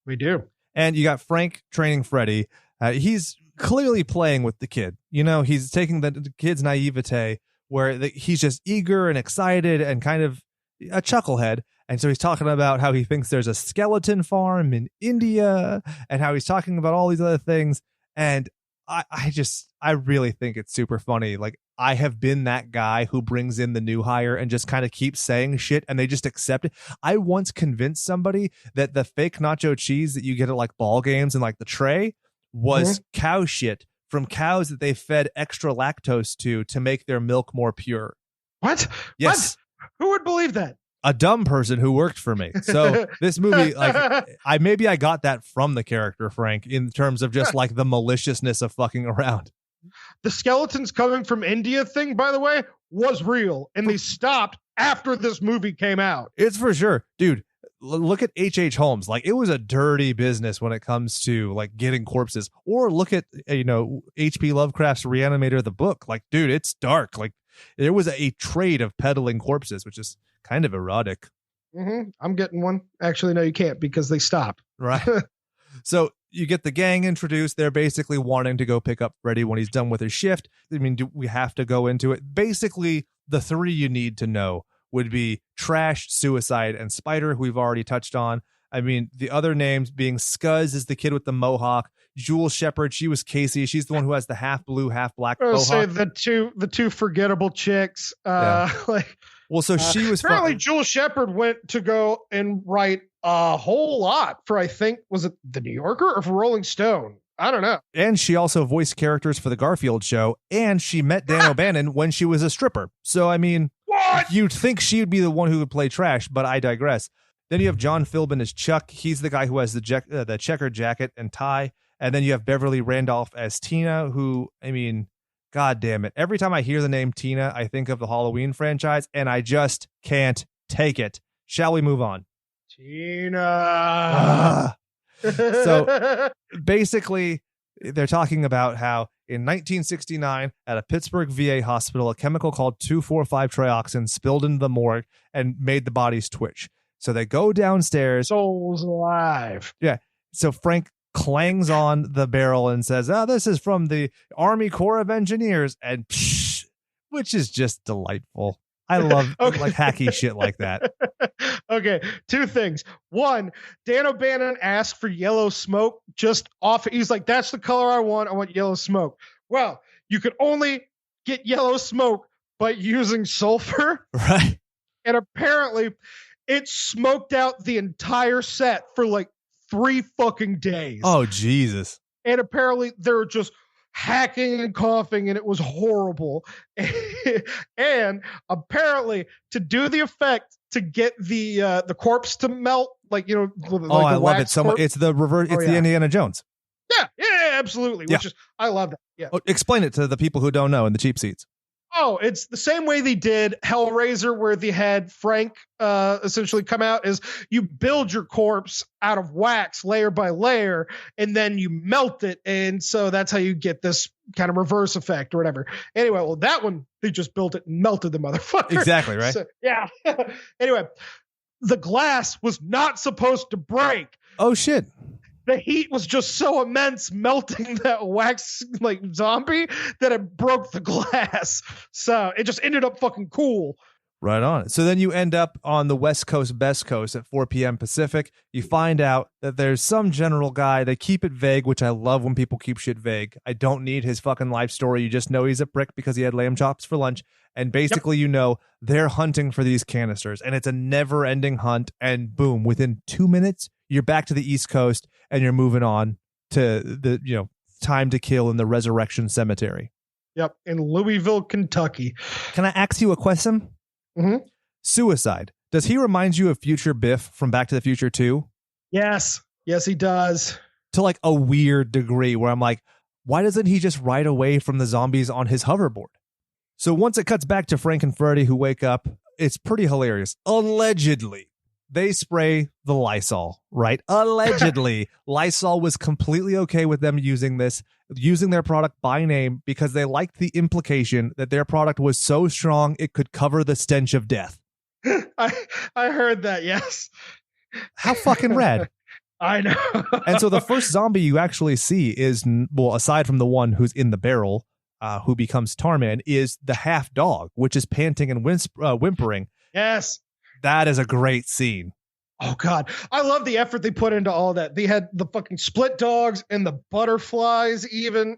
We do. And you got Frank training Freddy. He's clearly playing with the kid. You know, he's taking the kid's naivete where he's just eager and excited and kind of a chucklehead. And so he's talking about how he thinks there's a skeleton farm in India and how he's talking about all these other things. And I really think it's super funny. Like, I have been that guy who brings in the new hire and just kind of keeps saying shit and they just accept it. I once convinced somebody that the fake nacho cheese that you get at like ball games and like the tray was cow shit from cows that they fed extra lactose to make their milk more pure. What? Yes. What? Who would believe that? A dumb person who worked for me. So this movie, like, I got that from the character Frank in terms of just like the maliciousness of fucking around. The skeletons coming from India thing, by the way, was real, and they stopped after this movie came out. It's for sure, dude. Look at H.H. Holmes. Like, it was a dirty business when it comes to like getting corpses. Or look at H.P. Lovecraft's Reanimator, the book. Like, dude, it's dark. Like, there was a trade of peddling corpses, which is kind of erotic. Mm-hmm. I'm getting one. Actually, no, you can't because they stopped. Right. So you get the gang introduced. They're basically wanting to go pick up Freddy when he's done with his shift. I mean, do we have to go into it? Basically, the three you need to know would be Trash, Suicide, and Spider, who we've already touched on. I mean, the other names being Scuzz is the kid with the mohawk. Jules Shepard, she was Casey. She's the one who has the half blue, half black mohawk. Say the two forgettable chicks. Well, so she was apparently Jules Shepard went to go and write a whole lot for, I think, was it the New Yorker or for Rolling Stone? I don't know. And she also voiced characters for the Garfield show, and she met Dan O'Bannon when she was a stripper. So, I mean, what? You'd think she would be the one who would play Trash, but I digress. Then you have John Philbin as Chuck. He's the guy who has the checkered jacket and tie. And then you have Beverly Randolph as Tina, who, I mean, God damn it. Every time I hear the name Tina, I think of the Halloween franchise, and I just can't take it. Shall we move on? Tina. So basically, they're talking about how in 1969 at a Pittsburgh VA hospital, a chemical called 2,4,5-trioxin spilled into the morgue and made the bodies twitch. So they go downstairs. Souls alive. Yeah. So Frank clangs on the barrel and says, "Oh, this is from the Army Corps of Engineers," and which is just delightful. I love like hacky shit like that. Okay, two things. One, Dan O'Bannon asked for yellow smoke just off. He's like, "That's the color I want. I want yellow smoke." Well, you could only get yellow smoke by using sulfur, right? And apparently, it smoked out the entire set for like 3 fucking days. Oh, Jesus. And apparently they're just hacking and coughing, and it was horrible. And apparently to do the effect to get the corpse to melt, like, you know, like I love it so much. It's the reverse. It's the Indiana Jones. Yeah, absolutely. Yeah. Which is, I love that. Yeah. Explain it to the people who don't know in the cheap seats. Oh, it's the same way they did Hellraiser, where they had Frank essentially come out. Is you build your corpse out of wax layer by layer, and then you melt it, and so that's how you get this kind of reverse effect or whatever. Anyway, well, that one they just built it and melted the motherfucker. Exactly, right? So, yeah. Anyway, the glass was not supposed to break. Oh shit. The heat was just so immense melting that wax like zombie that it broke the glass. So it just ended up fucking cool. Right on. So then you end up on the West Coast, Best Coast at 4 p.m. Pacific. You find out that there's some general guy. They keep it vague, which I love when people keep shit vague. I don't need his fucking life story. You just know he's a prick because he had lamb chops for lunch. And basically, you know, they're hunting for these canisters. And it's a never-ending hunt. And boom, within 2 minutes, you're back to the East Coast and you're moving on to the, you know, Time to Kill in the Resurrection Cemetery. Yep, in Louisville, Kentucky. Can I ask you a question? Mm-hmm. Suicide. Does he remind you of future Biff from Back to the Future 2? Yes. Yes, he does. To like a weird degree where I'm like, why doesn't he just ride away from the zombies on his hoverboard? So once it cuts back to Frank and Freddy who wake up, it's pretty hilarious. Allegedly, they spray the Lysol, right? Allegedly, Lysol was completely okay with them using their product by name because they liked the implication that their product was so strong it could cover the stench of death. I heard that, yes. How fucking rad. I know. And so the first zombie you actually see is, well, aside from the one who's in the barrel, who becomes Tarman, is the half dog, which is panting and whimpering. Yes. That is a great scene. Oh, God. I love the effort they put into all that. They had the fucking split dogs and the butterflies even.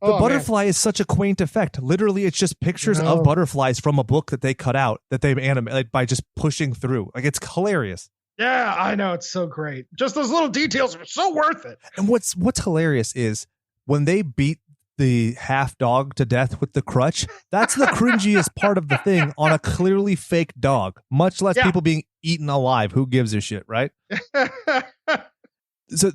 The butterfly is such a quaint effect. Literally, it's just pictures of butterflies from a book that they cut out that they've animated by just pushing through. Like, it's hilarious. Yeah, I know. It's so great. Just those little details are so worth it. And what's hilarious is when they beat the half dog to death with the crutch, that's the cringiest part of the thing on a clearly fake dog, much less people being eaten alive. Who gives a shit, right? So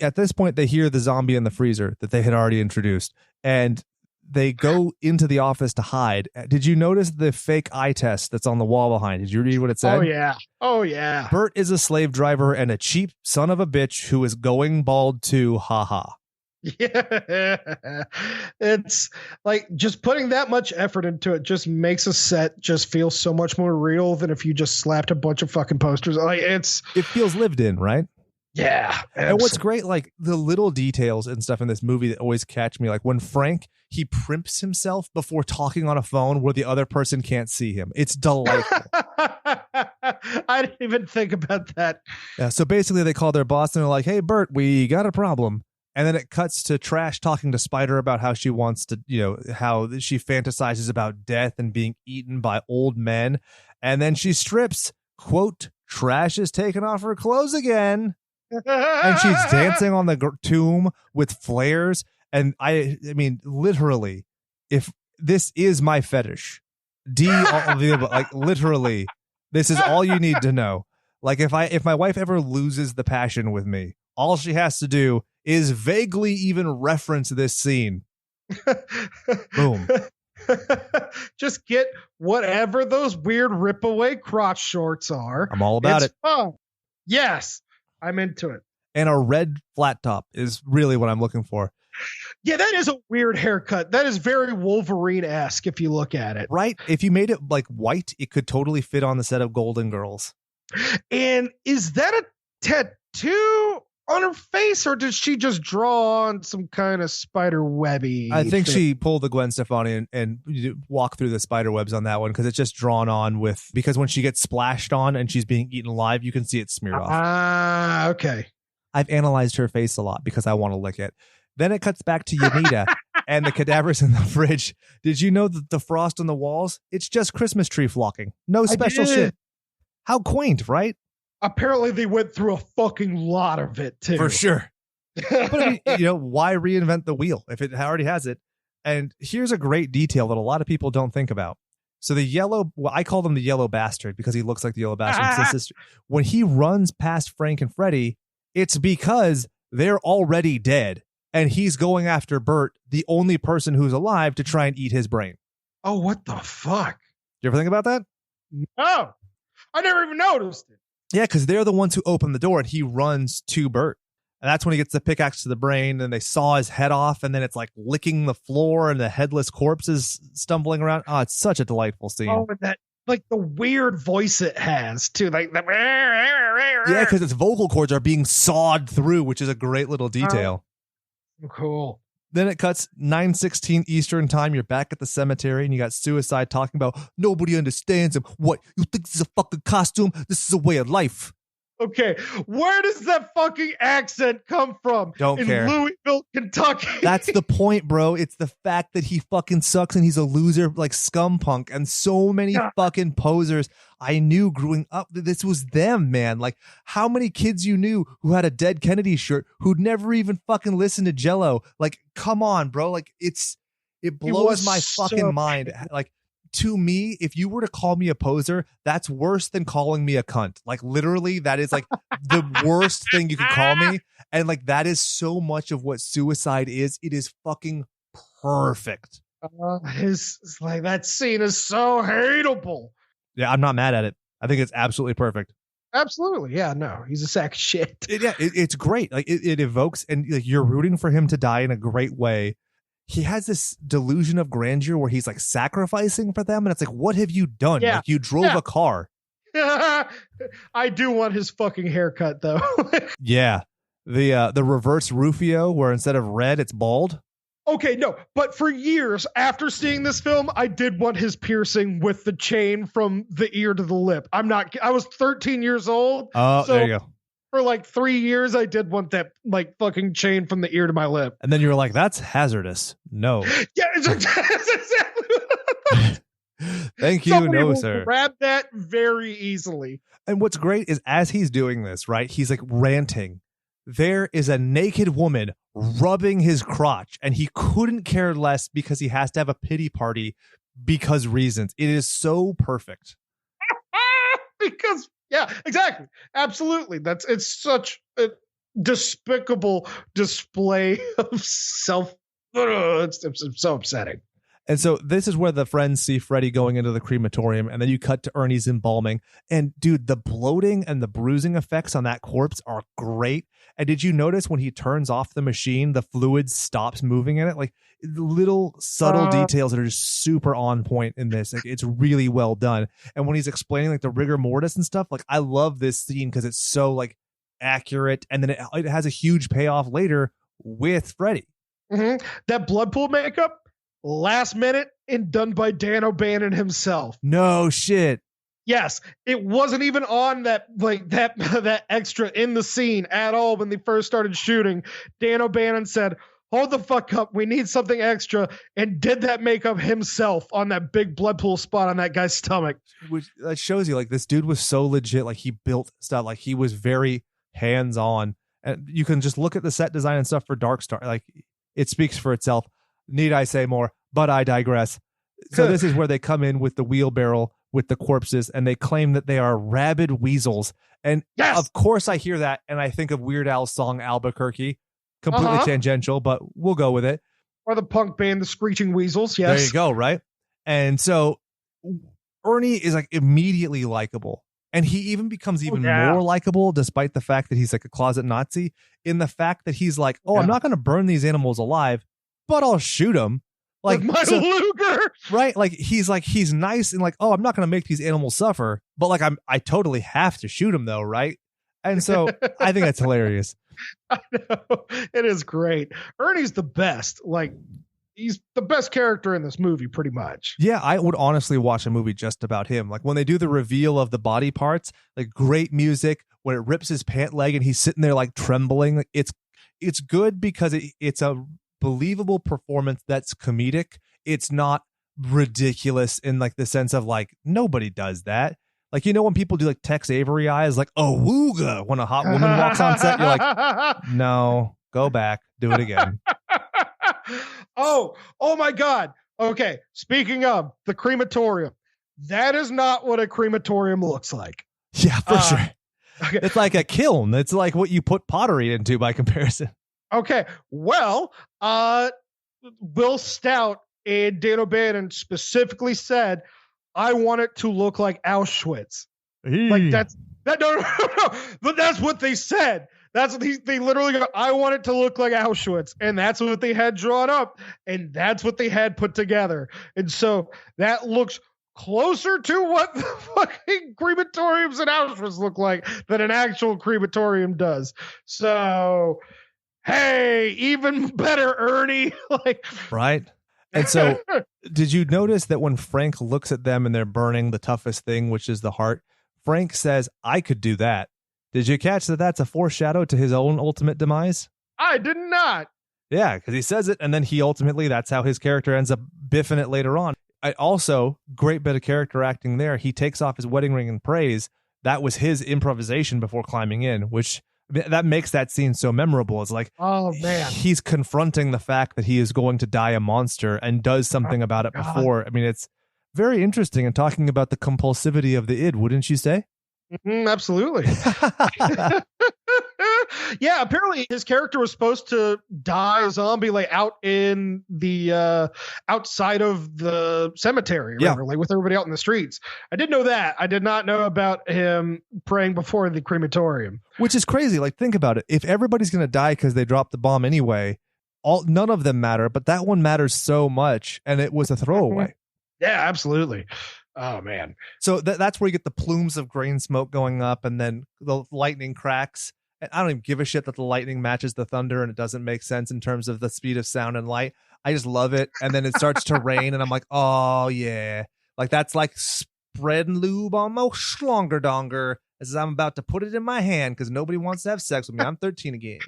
at this point, they hear the zombie in the freezer that they had already introduced, and they go into the office to hide. Did you notice the fake eye test that's on the wall behind? Did you read what it said? Oh, yeah. Oh, yeah. Bert is a slave driver and a cheap son of a bitch who is going bald too, haha. Yeah, it's like just putting that much effort into it just makes a set just feel so much more real than if you just slapped a bunch of fucking posters. Like it feels lived in, right? Yeah. Absolutely. And what's great, like the little details and stuff in this movie that always catch me, like when Frank, he primps himself before talking on a phone where the other person can't see him. It's delightful. I didn't even think about that. Yeah. So basically they call their boss and they're like, hey, Bert, we got a problem. And then it cuts to Trash talking to Spider about how she wants to, you know, how she fantasizes about death and being eaten by old men. And then she strips, quote, Trash is taking off her clothes again. And she's dancing on the tomb with flares. And I mean, literally, if this is my fetish, like literally, this is all you need to know. Like if my wife ever loses the passion with me, all she has to do is vaguely even reference this scene. Boom. Just get whatever those weird rip away crotch shorts are. I'm all about it. Fun. Yes, I'm into it. And a red flat top is really what I'm looking for. Yeah, that is a weird haircut. That is very Wolverine-esque if you look at it. Right? If you made it like white, it could totally fit on the set of Golden Girls. And is that a tattoo on her face, or did she just draw on some kind of spider webby? I think she pulled the Gwen Stefani and walk through the spider webs on that one because it's just drawn on because when she gets splashed on and she's being eaten alive, you can see it smeared off. Ah, okay. I've analyzed her face a lot because I want to lick it. Then it cuts back to Yanita and the cadavers in the fridge. Did you know that the frost on the walls, it's just Christmas tree flocking. No special shit. How quaint, right? Apparently they went through a fucking lot of it too. For sure. But I mean, you know, why reinvent the wheel if it already has it? And here's a great detail that a lot of people don't think about. So I call them the yellow bastard because he looks like the yellow bastard. When he runs past Frank and Freddy, it's because they're already dead. And he's going after Bert, the only person who's alive, to try and eat his brain. Oh, what the fuck? You ever think about that? No, I never even noticed it. Yeah, because they're the ones who open the door and he runs to Bert. And that's when he gets the pickaxe to the brain and they saw his head off and then it's like licking the floor and the headless corpse is stumbling around. Oh, it's such a delightful scene. Oh, and that, like the weird voice it has too. Like the yeah, because its vocal cords are being sawed through, which is a great little detail. Cool. Then it cuts 9:16 Eastern time. You're back at the cemetery and you got Suicide talking about nobody understands him. What? You think this is a fucking costume? This is a way of life. Okay, where does that fucking accent come from? Don't care. Louisville, Kentucky. That's the point, bro. It's the fact that he fucking sucks and he's a loser like scum punk. And so many fucking posers I knew growing up that this was them, man. Like, how many kids you knew who had a Dead Kennedy shirt who'd never even fucking listened to Jello? Like, come on, bro. Like, it blows my fucking mind. Like, to me, if you were to call me a poser, that's worse than calling me a cunt. Like, literally, that is like the worst thing you could call me. And like, that is so much of what Suicide is. It is fucking perfect. It's like, that scene is so hateable. Yeah, I'm not mad at it. I think it's absolutely perfect. Absolutely. Yeah, no, he's a sack of shit. It's great. Like, it evokes, and like, you're rooting for him to die in a great way. He has this delusion of grandeur where he's like sacrificing for them. And it's like, what have you done? Yeah. Like, you drove a car. I do want his fucking haircut though. Yeah. The reverse Rufio where instead of red, it's bald. Okay, no, but for years after seeing this film, I did want his piercing with the chain from the ear to the lip. I was 13 years old. Oh, so there you go. For like 3 years, I did want that like fucking chain from the ear to my lip. And then you were like, that's hazardous. No. Yeah, it's exactly. Thank you. Somebody no, sir. Grab that very easily. And what's great is as he's doing this, right, he's like ranting. There is a naked woman rubbing his crotch, and he couldn't care less because he has to have a pity party because reasons. It is so perfect. Because yeah, exactly. Absolutely. It's such a despicable display of self. It's so upsetting. And so this is where the friends see Freddy going into the crematorium, and then you cut to Ernie's embalming. And dude, the bloating and the bruising effects on that corpse are great. And did you notice when he turns off the machine, the fluid stops moving in it? Like, little subtle details that are just super on point in this. Like, it's really well done. And when he's explaining like the rigor mortis and stuff, like, I love this scene because it's so like accurate. And then it has a huge payoff later with Freddy. Mm-hmm. That blood pool makeup, last minute and done by Dan O'Bannon himself. No shit. Yes, it wasn't even on that extra in the scene at all when they first started shooting. Dan O'Bannon said, "Hold the fuck up, we need something extra," and did that makeup himself on that big blood pool spot on that guy's stomach. Which that shows you like this dude was so legit. Like, he built stuff. Like, he was very hands on, and you can just look at the set design and stuff for Dark Star. Like, it speaks for itself. Need I say more? But I digress. So this is where they come in with the wheelbarrow with the corpses, and they claim that they are rabid weasels. And of course I hear that, and I think of Weird Al's song Albuquerque. Completely tangential, but we'll go with it. Or the punk band, the Screeching Weasels. Yes. There you go, right? And so Ernie is like immediately likable. And he even becomes even more likable, despite the fact that he's like a closet Nazi, in the fact that he's like, I'm not going to burn these animals alive, but I'll shoot them. Like my Luger. Right? Like, he's nice and like, I'm not going to make these animals suffer, but like, I totally have to shoot them though, right? And so I think that's hilarious. I know. It is great. Ernie's the best. Like, he's the best character in this movie, pretty much. Yeah, I would honestly watch a movie just about him. Like, when they do the reveal of the body parts, like, great music, when it rips his pant leg and he's sitting there like trembling. Like, it's good because it's a believable performance that's comedic. It's not ridiculous in like the sense of like, nobody does that. Like, you know, when people do like Tex Avery eyes, like, oh, wooga, when a hot woman walks on set, you're like, no, go back, do it again. Oh my God. Okay. Speaking of the crematorium, that is not what a crematorium looks like. Yeah, for sure. Okay. It's like a kiln. It's like what you put pottery into by comparison. Okay. Well, Will Stout and Dan O'Bannon specifically said, I want it to look like Auschwitz. Like, no, but that's what they said. That's what they literally go, I want it to look like Auschwitz. And that's what they had drawn up. And that's what they had put together. And so that looks closer to what the fucking crematoriums in Auschwitz look like than an actual crematorium does. So hey, even better, Ernie. Like, right. And so did you notice that when Frank looks at them and they're burning the toughest thing, which is the heart, Frank says, I could do that. Did you catch that that's a foreshadow to his own ultimate demise? I did not. Yeah, because he says it, and then he ultimately, that's how his character ends up biffing it later on. Also, great bit of character acting there. He takes off his wedding ring and prays. That was his improvisation before climbing in, which that makes that scene so memorable. It's like, oh man, he's confronting the fact that he is going to die a monster and does something about it before. I mean, it's very interesting and talking about the compulsivity of the id, wouldn't you say? Absolutely. Yeah, apparently his character was supposed to die a zombie like out in the outside of the cemetery, remember, like with everybody out in the streets. I did know that. I did not know about him praying before the crematorium. Which is crazy. Like, think about it. If everybody's going to die because they dropped the bomb anyway, none of them matter, but that one matters so much, and it was a throwaway. Yeah, absolutely. Oh man. So that's where you get the plumes of grain smoke going up, and then the lightning cracks. And I don't even give a shit that the lightning matches the thunder and it doesn't make sense in terms of the speed of sound and light. I just love it. And then it starts to rain and I'm like, oh yeah. Like, that's like spreading lube on my schlonger donger as I'm about to put it in my hand because nobody wants to have sex with me. I'm 13 again.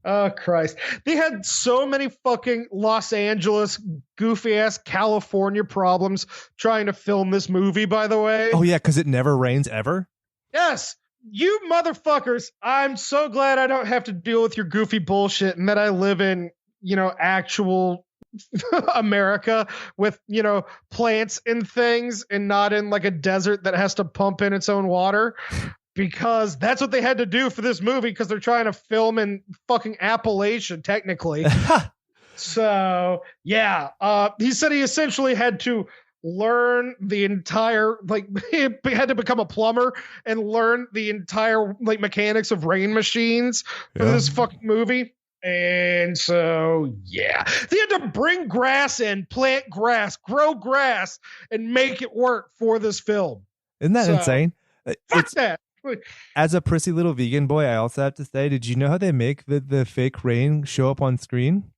Oh, Christ. They had so many fucking Los Angeles, goofy-ass California problems trying to film this movie, by the way. Oh, yeah, because it never rains ever? Yes. You motherfuckers, I'm so glad I don't have to deal with your goofy bullshit and that I live in, actual America with, plants and things and not in like a desert that has to pump in its own water. Because that's what they had to do for this movie because they're trying to film in fucking Appalachia, technically. So, yeah. He said he essentially had to learn the entire, he had to become a plumber and learn the entire, mechanics of rain machines for this fucking movie. And so, yeah. They had to bring grass in, plant grass, grow grass, and make it work for this film. Isn't that insane? Fuck that. As a prissy little vegan boy, I also have to say, did you know how they make the fake rain show up on screen?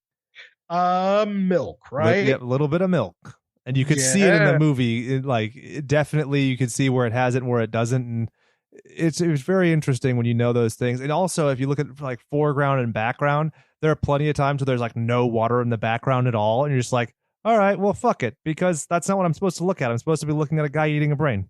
Milk, right? Yeah, a little bit of milk. And you could see it in the movie. Definitely you could see where it has it and where it doesn't. And it's very interesting when you know those things. And also, if you look at foreground and background, there are plenty of times where there's no water in the background at all. And you're just like, all right, well, fuck it. Because that's not what I'm supposed to look at. I'm supposed to be looking at a guy eating a brain.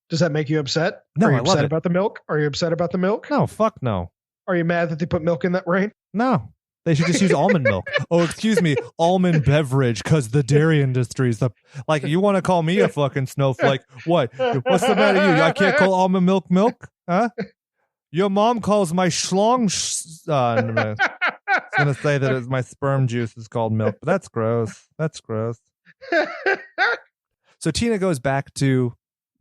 Does that make you upset? No, Are you I love upset it. about the milk? Are you upset about the milk? No, fuck no. Are you mad that they put milk in that rain? No. They should just use almond milk. Oh, excuse me, almond beverage, because the dairy industry is you want to call me a fucking snowflake? What? What's the matter with you? I can't call almond milk? Huh? Your mom calls my schlong. I was going to say that my sperm juice is called milk, but that's gross. So Tina goes back to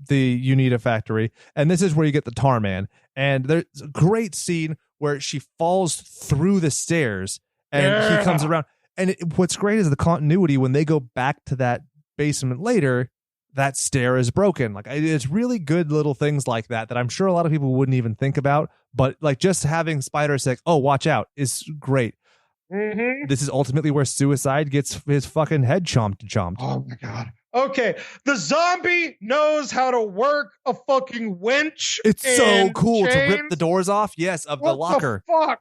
the Unita factory, and this is where you get the tar man, and there's a great scene where she falls through the stairs and he comes around, and what's great is the continuity. When they go back to that basement later, that stair is broken. It's really good little things like that I'm sure a lot of people wouldn't even think about, but just having Spider say, oh, watch out, is great. Mm-hmm. This is ultimately where Suicide gets his fucking head chomped. Oh my God. Okay, the zombie knows how to work a fucking winch. It's so cool chains. to rip the doors off. Yes, of the locker. The fuck?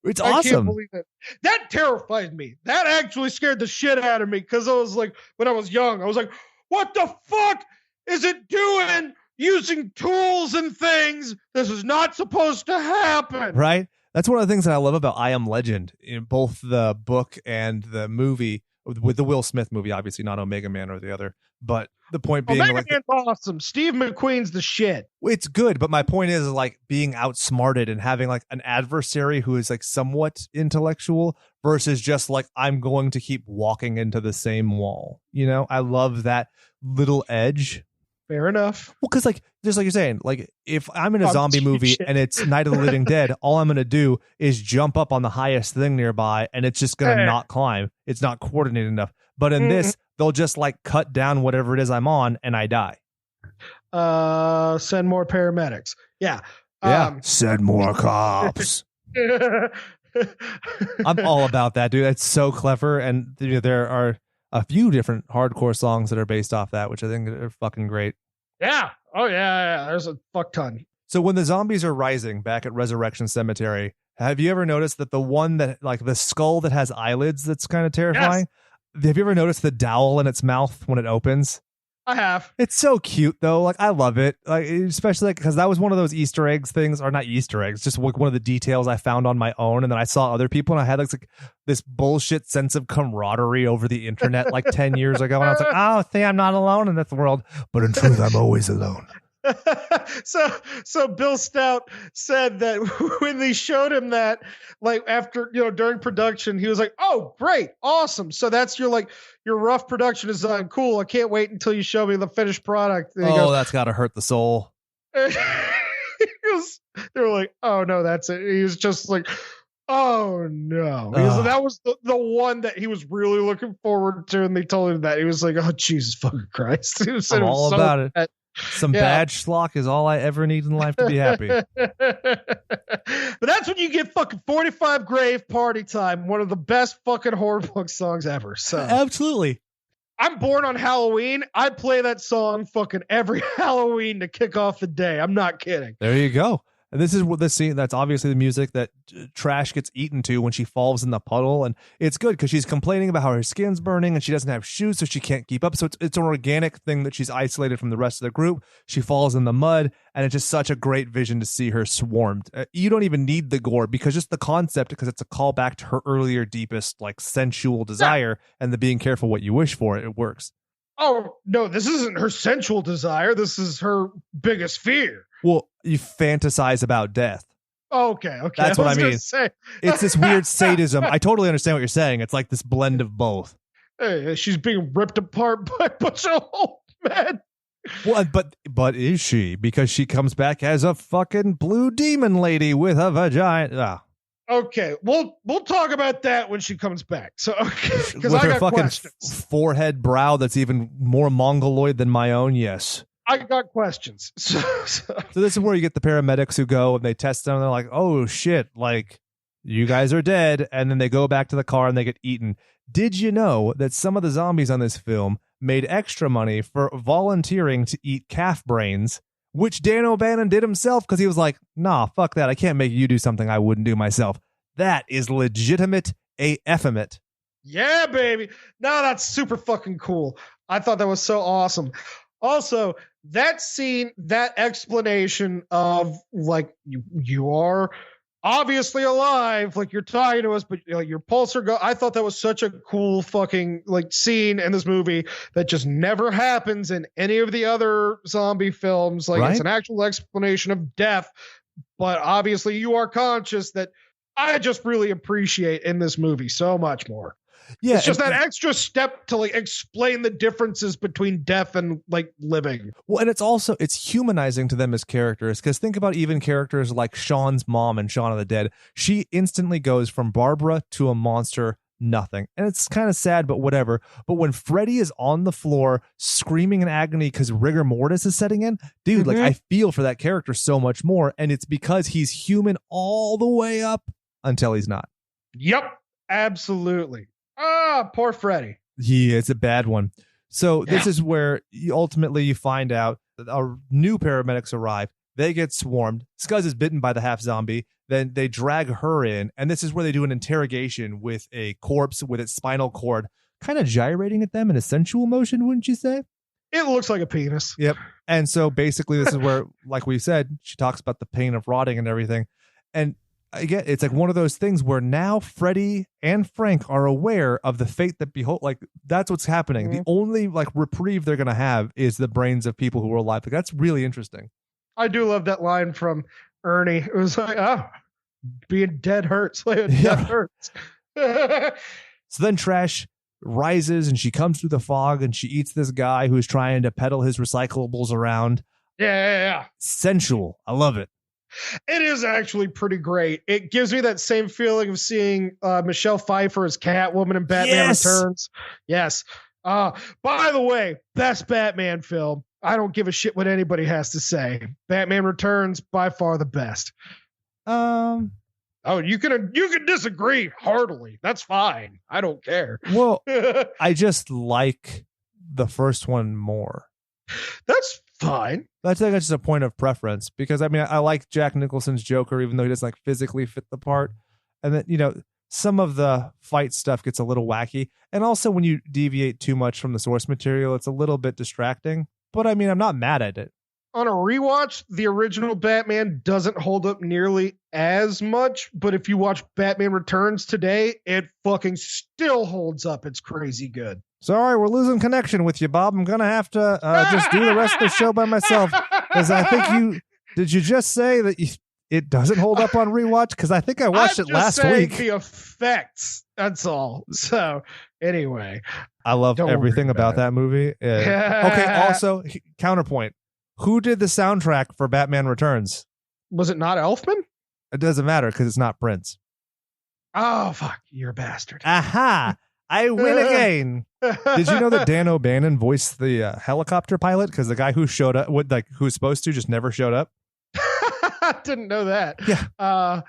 It's I awesome. Can't believe it. That terrified me. That actually scared the shit out of me because I was like, when I was young, I was like, what the fuck is it doing using tools and things? This is not supposed to happen. Right? That's one of the things that I love about I Am Legend in both the book and the movie. With the Will Smith movie, obviously not Omega Man or the other, but the point being, Omega Man's awesome. Steve McQueen's the shit. It's good, but my point is being outsmarted and having an adversary who is somewhat intellectual versus just I'm going to keep walking into the same wall. I love that little edge. Fair enough. Well, because just like you're saying, if I'm in a zombie movie and it's Night of the Living Dead, all I'm going to do is jump up on the highest thing nearby, and it's just going to not climb. It's not coordinated enough. But in this, they'll just cut down whatever it is I'm on, and I die. Send more paramedics. Yeah. Send more cops. I'm all about that, dude. That's so clever. And there are a few different hardcore songs that are based off that, which I think are fucking great. Yeah. Oh, yeah. There's a fuck ton. So when the zombies are rising back at Resurrection Cemetery, have you ever noticed that the one that, like, the skull that has eyelids that's kind of terrifying? Yes. Have you ever noticed the dowel in its mouth when it opens? I have. It's so cute though. Like, I love it. Like, especially because that was one of those Easter eggs things, or not Easter eggs, just one of the details I found on my own. And then I saw other people and I had like this bullshit sense of camaraderie over the internet like 10 years ago. And I was like, oh, see, I'm not alone in this world. But in truth, I'm always alone. So Bill Stout said that when they showed him that, like, after, during production, he was like, oh, great, awesome. So that's your rough production design. Cool. I can't wait until you show me the finished product. And that's got to hurt the soul. They were like, oh no, that's it. He was just like, oh no. That was the one that he was really looking forward to. And they told him that. He was like, oh, Jesus fucking Christ. I'm all about it. Some bad schlock is all I ever need in life to be happy. But that's when you get fucking 45 Grave Party Time, one of the best fucking horror book songs ever. So absolutely. I'm born on Halloween. I play that song fucking every Halloween to kick off the day. I'm not kidding. There you go. And this is what the scene, that's obviously the music that Trash gets eaten to when she falls in the puddle. And it's good because she's complaining about how her skin's burning and she doesn't have shoes, so she can't keep up. So it's an organic thing that she's isolated from the rest of the group. She falls in the mud, and it's just such a great vision to see her swarmed. You don't even need the gore, because just the concept, because it's a callback to her earlier, deepest, like, sensual desire and the being careful what you wish for, it works. Oh, no, this isn't her sensual desire. This is her biggest fear. Well, you fantasize about death. Okay. That's what I mean. It's this weird sadism. I totally understand what you're saying. It's like this blend of both. Hey, she's being ripped apart by a bunch of old men. Well, but is she? Because she comes back as a fucking blue demon lady with a vagina. Okay, we'll talk about that when she comes back. So, because with I her got fucking questions. Forehead brow that's even more mongoloid than my own. Yes. I got questions. So this is where you get the paramedics who go and they test them and they're like, oh shit, like, you guys are dead. And then they go back to the car and they get eaten. Did you know that some of the zombies on this film made extra money for volunteering to eat calf brains, which Dan O'Bannon did himself because he was like, nah, fuck that. I can't make you do something I wouldn't do myself. That is legitimate AF-ement. Yeah, baby. No, that's super fucking cool. I thought that was so awesome. Also, that scene, that explanation of, like, you are obviously alive, like, you're talking to us, but your pulse are I thought that was such a cool fucking, like, scene in this movie that just never happens in any of the other zombie films. Like, right? It's an actual explanation of death, but obviously you are conscious, that I just really appreciate in this movie so much more. Yeah, it's just that extra step to, like, explain the differences between death and, like, living. Well, and it's humanizing to them as characters, because think about even characters like Sean's mom in Shaun of the Dead. She instantly goes from Barbara to a monster, nothing. And it's kind of sad, but whatever. But when Freddy is on the floor screaming in agony because rigor mortis is setting in, dude, like, I feel for that character so much more. And it's because he's human all the way up until he's not. Yep, absolutely. Poor Freddy. Yeah, it's a bad one. So this is where you find out that our new paramedics arrive. They get swarmed. Scuzz is bitten by the half zombie. Then they drag her in. And this is where they do an interrogation with a corpse with its spinal cord kind of gyrating at them in a sensual motion, wouldn't you say? It looks like a penis. Yep. And so basically this is where, like we said, she talks about the pain of rotting and everything. And again, it's like one of those things where now Freddy and Frank are aware of the fate that behold, like, that's what's happening. The only, like, reprieve they're gonna have is the brains of people who are alive. Like, that's really interesting. I do love that line from Ernie. It was like, being dead hurts. Death hurts. So then Trash rises and she comes through the fog and she eats this guy who's trying to peddle his recyclables around. Yeah. Sensual. I love it. It is actually pretty great. It gives me that same feeling of seeing Michelle Pfeiffer as Catwoman in Batman Returns. Yes. By the way, best Batman film. I don't give a shit what anybody has to say. Batman Returns, by far the best. Oh, you can disagree heartily. That's fine. I don't care. Well, I just like the first one more. That's fine. I think that's just a point of preference because I mean I like Jack Nicholson's Joker even though he doesn't like physically fit the part, and then some of the fight stuff gets a little wacky, and also when you deviate too much from the source material, it's a little bit distracting. But I mean I'm not mad at it. On a rewatch, the original Batman doesn't hold up nearly as much, but if you watch Batman Returns today, it fucking still holds up. It's crazy good. Sorry, we're losing connection with you, Bob. I'm going to have to just do the rest of the show by myself. Because I think did you just say that it doesn't hold up on rewatch? Because I think I watched it last week. The effects, that's all. So anyway. I love everything about that movie. Okay, also, counterpoint. Who did the soundtrack for Batman Returns? Was it not Elfman? It doesn't matter because it's not Prince. Oh, fuck. You're a bastard. Aha! I win again. Did you know that Dan O'Bannon voiced the helicopter pilot? Because the guy who showed up, who's supposed to, just never showed up. I didn't know that. Yeah.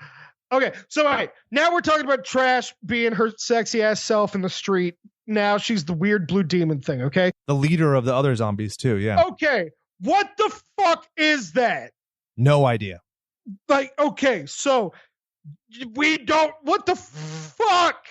Okay, so all right, now we're talking about Trash being her sexy ass self in the street. Now she's the weird blue demon thing, okay? The leader of the other zombies, too, yeah. Okay, what the fuck is that? No idea. Like, okay, so we don't, what the fuck?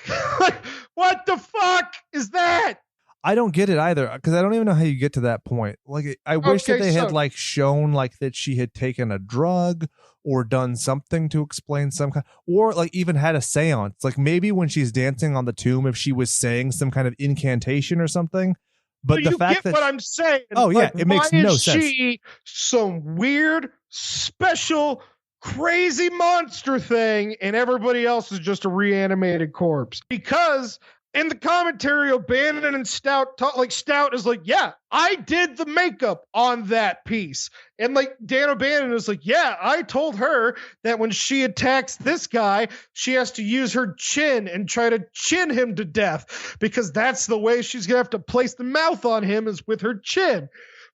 What the fuck is that? I don't get it either, because I don't even know how you get to that point. Like, I wish that they had like shown like that she had taken a drug or done something to explain some kind, or like even had a seance. Like maybe when she's dancing on the tomb, if she was saying some kind of incantation or something. But the fact that what I'm saying, oh yeah, it makes no sense. She some weird, special, crazy monster thing, and everybody else is just a reanimated corpse. Because in the commentary, O'Bannon and Stout Stout is like, yeah, I did the makeup on that piece. And like Dan O'Bannon is like, yeah, I told her that when she attacks this guy, she has to use her chin and try to chin him to death because that's the way she's going to have to place the mouth on him is with her chin.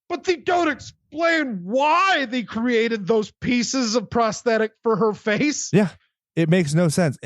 But they don't explain why they created those pieces of prosthetic for her face. Yeah. It makes no sense.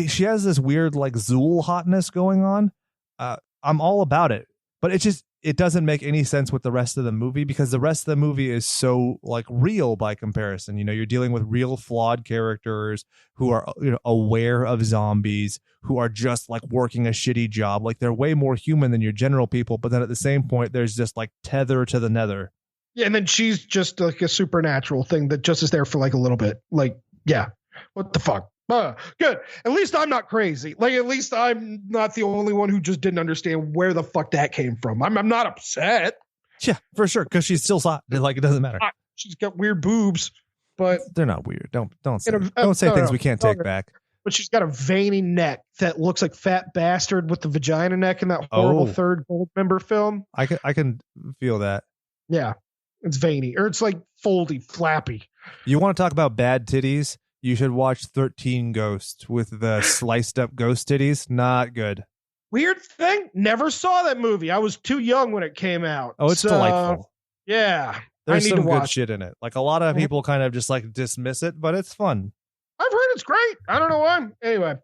She has this weird like Zool hotness going on. I'm all about it, but it doesn't make any sense with the rest of the movie because the rest of the movie is so like real by comparison. You're dealing with real flawed characters who are aware of zombies, who are just like working a shitty job. Like they're way more human than your general people. But then at the same point, there's just like tether to the nether. Yeah, and then she's just like a supernatural thing that just is there for like a little bit. Like, yeah. What the fuck? Good. At least I'm not crazy. Like, at least I'm not the only one who just didn't understand where the fuck that came from. I'm not upset. Yeah, for sure. Because she's still hot. Like, it doesn't matter. She's got weird boobs, but they're not weird. Don't say things we can't take back. But she's got a veiny neck that looks like Fat Bastard with the vagina neck in that horrible third Goldmember film. I can feel that. Yeah, it's veiny, or it's like foldy, flappy. You want to talk about bad titties? You should watch 13 Ghosts with the sliced up ghost titties. Not good. Weird thing. Never saw that movie. I was too young when it came out. Oh, it's delightful. Yeah. There's some good shit in it. Like a lot of people kind of just like dismiss it, but it's fun. I've heard it's great. I don't know why. Anyway.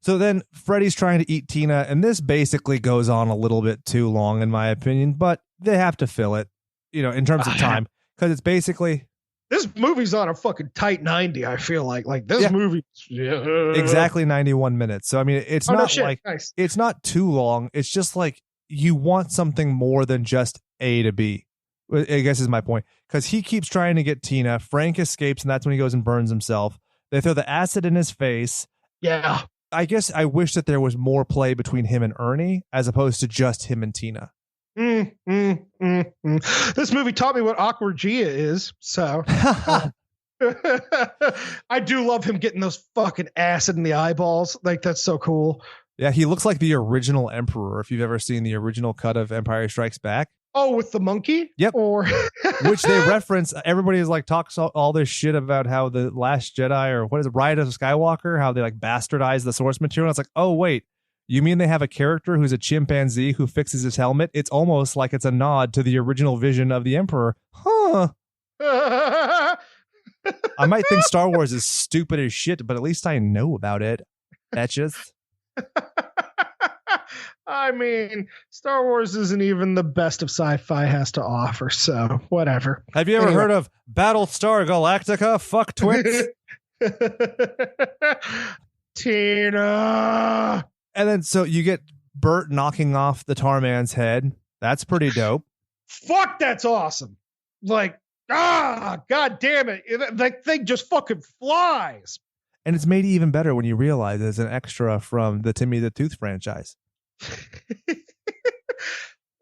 So then Freddy's trying to eat Tina, and this basically goes on a little bit too long, in my opinion, but they have to fill it, in terms of time, because it's basically... This movie's on a fucking tight 90, I feel like. Like, this movie... Exactly 91 minutes. So, I mean, it's nice. It's not too long. It's just like, you want something more than just A to B, I guess is my point. Because he keeps trying to get Tina. Frank escapes, and that's when he goes and burns himself. They throw the acid in his face. Yeah. I guess I wish that there was more play between him and Ernie, as opposed to just him and Tina. This movie taught me what awkward Gia is, so I do love him getting those fucking acid in the eyeballs. Like, that's so cool. Yeah, he looks like the original Emperor, if you've ever seen the original cut of Empire Strikes Back. Oh, with the monkey? Yep. Or which they reference. Everybody is like talks all this shit about how the Last Jedi, or what is it, Ride of Skywalker, how they like bastardized the source material. It's like, oh wait, You mean they have a character who's a chimpanzee who fixes his helmet? It's almost like it's a nod to the original vision of the Emperor. Huh. I might think Star Wars is stupid as shit, but at least I know about it. That's just... I mean, Star Wars isn't even the best of sci-fi has to offer, so whatever. Have you ever heard of Battlestar Galactica? Fuck Twix. Tina. And then so you get Bert knocking off the tar man's head. That's pretty dope. Fuck, that's awesome. Like, god damn it. That thing just fucking flies. And it's made even better when you realize it's an extra from the Timmy the Tooth franchise.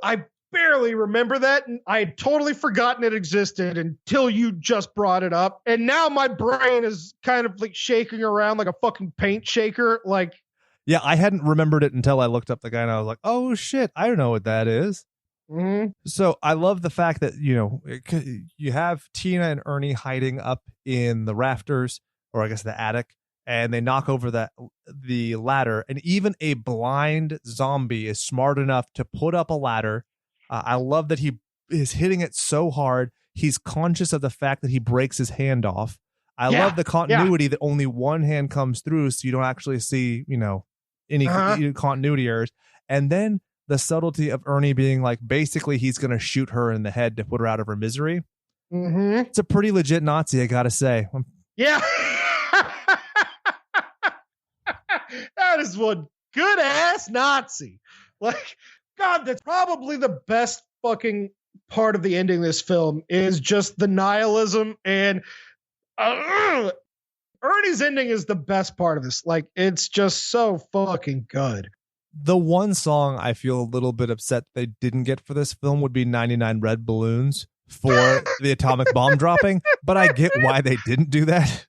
I barely remember that, and I had totally forgotten it existed until you just brought it up. And now my brain is kind of like shaking around like a fucking paint shaker. Like, yeah, I hadn't remembered it until I looked up the guy and I was like, oh shit, I don't know what that is. Mm-hmm. So I love the fact that, you know, you have Tina and Ernie hiding up in the rafters, or I guess the attic, and they knock over the ladder, and even a blind zombie is smart enough to put up a ladder. I love that he is hitting it so hard. He's conscious of the fact that he breaks his hand off. I love the continuity that only one hand comes through, so you don't actually see, you know, any continuity errors. And then the subtlety of Ernie being like, basically, he's going to shoot her in the head to put her out of her misery. Mm-hmm. It's a pretty legit Nazi, I gotta say. Yeah. That is one good ass Nazi. Like, God, that's probably the best fucking part of the ending of this film is just the nihilism, and Ernie's ending is the best part of this. Like, it's just so fucking good. The one song I feel a little bit upset they didn't get for this film would be 99 Red Balloons for the atomic bomb dropping, but I get why they didn't do that.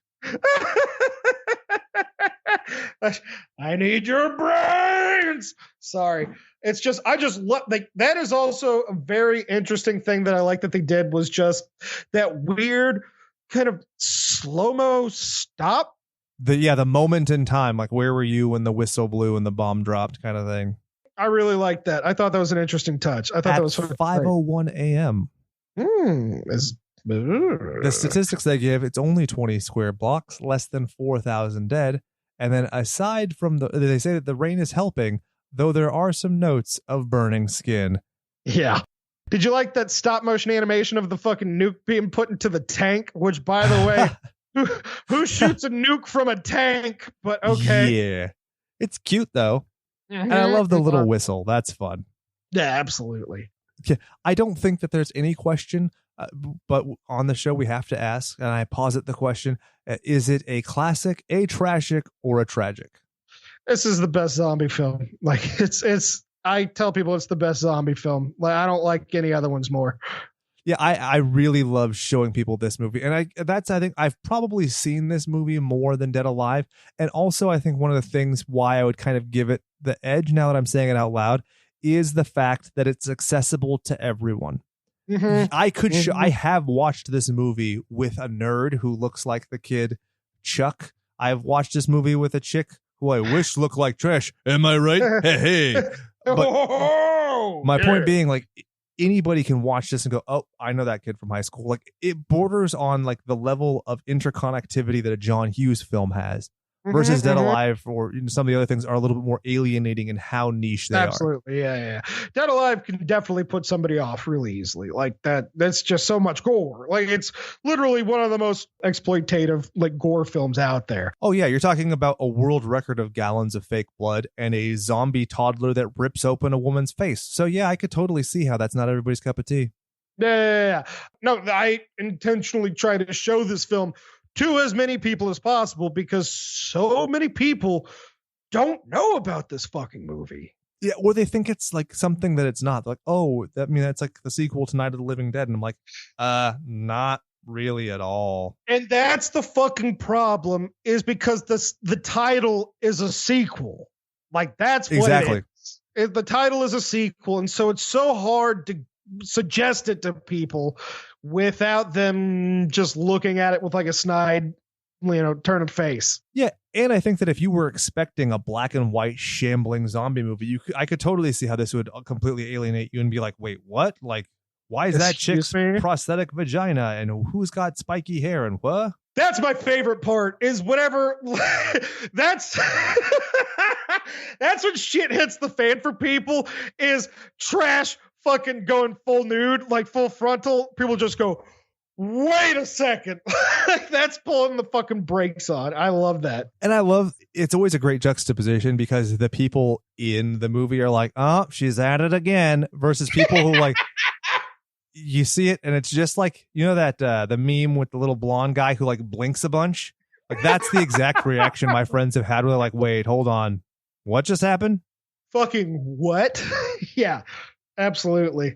I need your brains. Sorry. It's just, I just love, like, that is also a very interesting thing that I like that they did, was just that weird kind of slow-mo stop. The moment in time, like, where were you when the whistle blew and the bomb dropped kind of thing. I really liked that. I thought that was an interesting touch. I thought that was 5:01 a.m. The statistics they give, it's only 20 square blocks, less than 4,000 dead. And then aside from they say that the rain is helping, though there are some notes of burning skin. Yeah. Did you like that stop motion animation of the fucking nuke being put into the tank? Which, by the way, who shoots a nuke from a tank? But okay. Yeah. It's cute, though. Mm-hmm. And I love the little whistle. That's fun. Yeah, absolutely. Okay. I don't think that there's any question, but on the show we have to ask, and I posit the question, is it a classic, a tragic, or a tragic? This is the best zombie film. Like, I tell people it's the best zombie film. Like, I don't like any other ones more. Yeah, I really love showing people this movie. And I think I've probably seen this movie more than Dead Alive. And also, I think one of the things why I would kind of give it the edge now that I'm saying it out loud is the fact that it's accessible to everyone. Mm-hmm. I have watched this movie with a nerd who looks like the kid Chuck. I've watched this movie with a chick who I wish looked like trash. Am I right? Hey. But my point being, like, anybody can watch this and go, oh, I know that kid from high school. Like, it borders on like the level of interconnectivity that a John Hughes film has versus Dead Alive, or some of the other things are a little bit more alienating in how niche they are. Absolutely. Yeah. Dead Alive can definitely put somebody off really easily. Like that's just so much gore. Like, it's literally one of the most exploitative, like, gore films out there. Oh yeah. You're talking about a world record of gallons of fake blood and a zombie toddler that rips open a woman's face. So yeah, I could totally see how that's not everybody's cup of tea. Yeah. No, I intentionally try to show this film to as many people as possible because so many people don't know about this fucking movie. Yeah, or they think it's like something that it's not. They're like, oh, that's like the sequel to Night of the Living Dead. And I'm like, not really at all. And that's the fucking problem, is because the title is a sequel. Like, that's what exactly. it is. The title is a sequel, and so it's so hard to suggest it to people without them just looking at it with like a snide turning face. Yeah, and I think that if you were expecting a black and white shambling zombie movie, I could totally see how this would completely alienate you and be like, wait, what? Like, why is that chick's prosthetic vagina and who's got spiky hair and what? That's my favorite part is whatever that's when shit hits the fan for people is trash fucking going full nude, like full frontal. People just go, wait a second. That's pulling the fucking brakes on. I love that. And it's always a great juxtaposition because the people in the movie are like, oh, she's at it again, versus people who like, you see it and it's just like, that the meme with the little blonde guy who like blinks a bunch. Like that's the exact reaction my friends have had. Where they're like, wait, hold on. What just happened? Fucking what? Yeah, absolutely.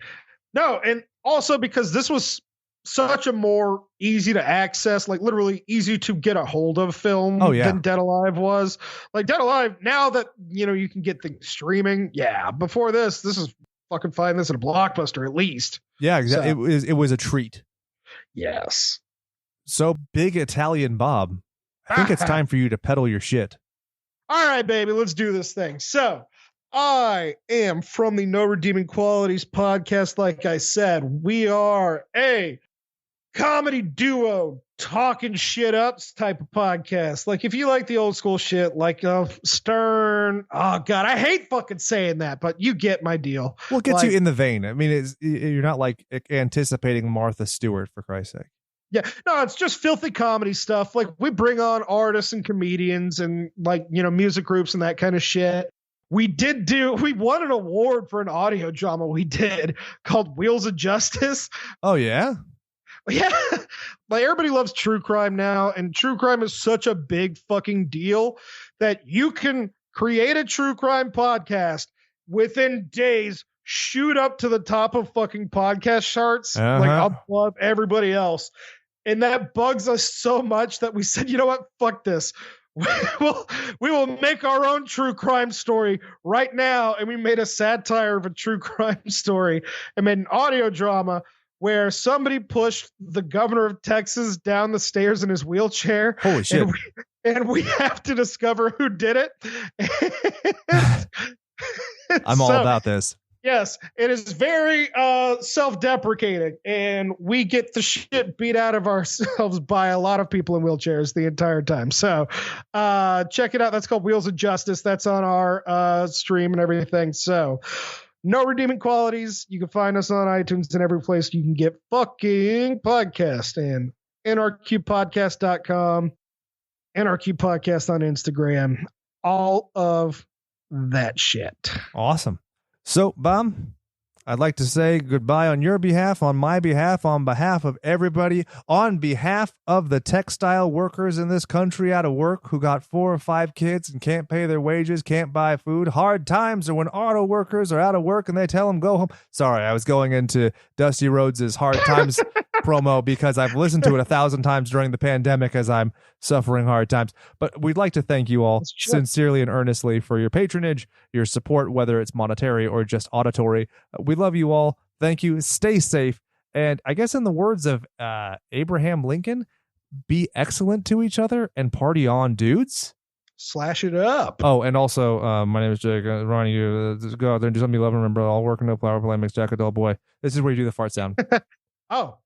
No. And also because this was such a more easy to access, like literally easy to get a hold of film than Dead Alive was. Like Dead Alive, now that, you can get things streaming. Yeah. Before this is fucking find this at a Blockbuster at least. Yeah, exactly. So, it was a treat. Yes. So Big Italian Bob, I think it's time for you to peddle your shit. All right, baby, let's do this thing. So I am from the No Redeeming Qualities podcast. Like I said, we are a comedy duo talking shit up type of podcast. Like if you like the old school shit, like Stern, oh God, I hate fucking saying that, but you get my deal. Well, it gets you in the vein. I mean, you're not like anticipating Martha Stewart, for Christ's sake. Yeah, no, it's just filthy comedy stuff. Like we bring on artists and comedians and like, music groups and that kind of shit. We won an award for an audio drama we did called Wheels of Justice. Oh yeah. Yeah, like everybody loves true crime now, and true crime is such a big fucking deal that you can create a true crime podcast within days, shoot up to the top of fucking podcast charts, like above everybody else. And that bugs us so much that we said, you know what? Fuck this. We will make our own true crime story right now. And we made a satire of a true crime story and made an audio drama where somebody pushed the governor of Texas down the stairs in his wheelchair. Holy shit. And we have to discover who did it. I'm all about this. Yes, it is very self-deprecating, and we get the shit beat out of ourselves by a lot of people in wheelchairs the entire time. So check it out. That's called Wheels of Justice. That's on our stream and everything. So No Redeeming Qualities. You can find us on iTunes and every place you can get fucking podcast, and nrqpodcast.com, NRQ Podcast on Instagram, all of that shit. Awesome. So, Bob, I'd like to say goodbye on your behalf, on my behalf, on behalf of everybody, on behalf of the textile workers in this country out of work who got 4 or 5 kids and can't pay their wages, can't buy food. Hard times are when auto workers are out of work and they tell them go home. Sorry, I was going into Dusty Rhodes' Hard Times promo because I've listened to it 1,000 times during the pandemic as I'm suffering hard times. But we'd like to thank you all sincerely and earnestly for your patronage, your support, whether it's monetary or just auditory. We love you all. Thank you. Stay safe. And I guess in the words of Abraham Lincoln, be excellent to each other and party on, dudes. Slash it up. Oh, and also, my name is Jake. Ronnie, go out there and do something you love and remember. All work and no flower play makes Jack a dull boy. This is where you do the fart sound. Oh.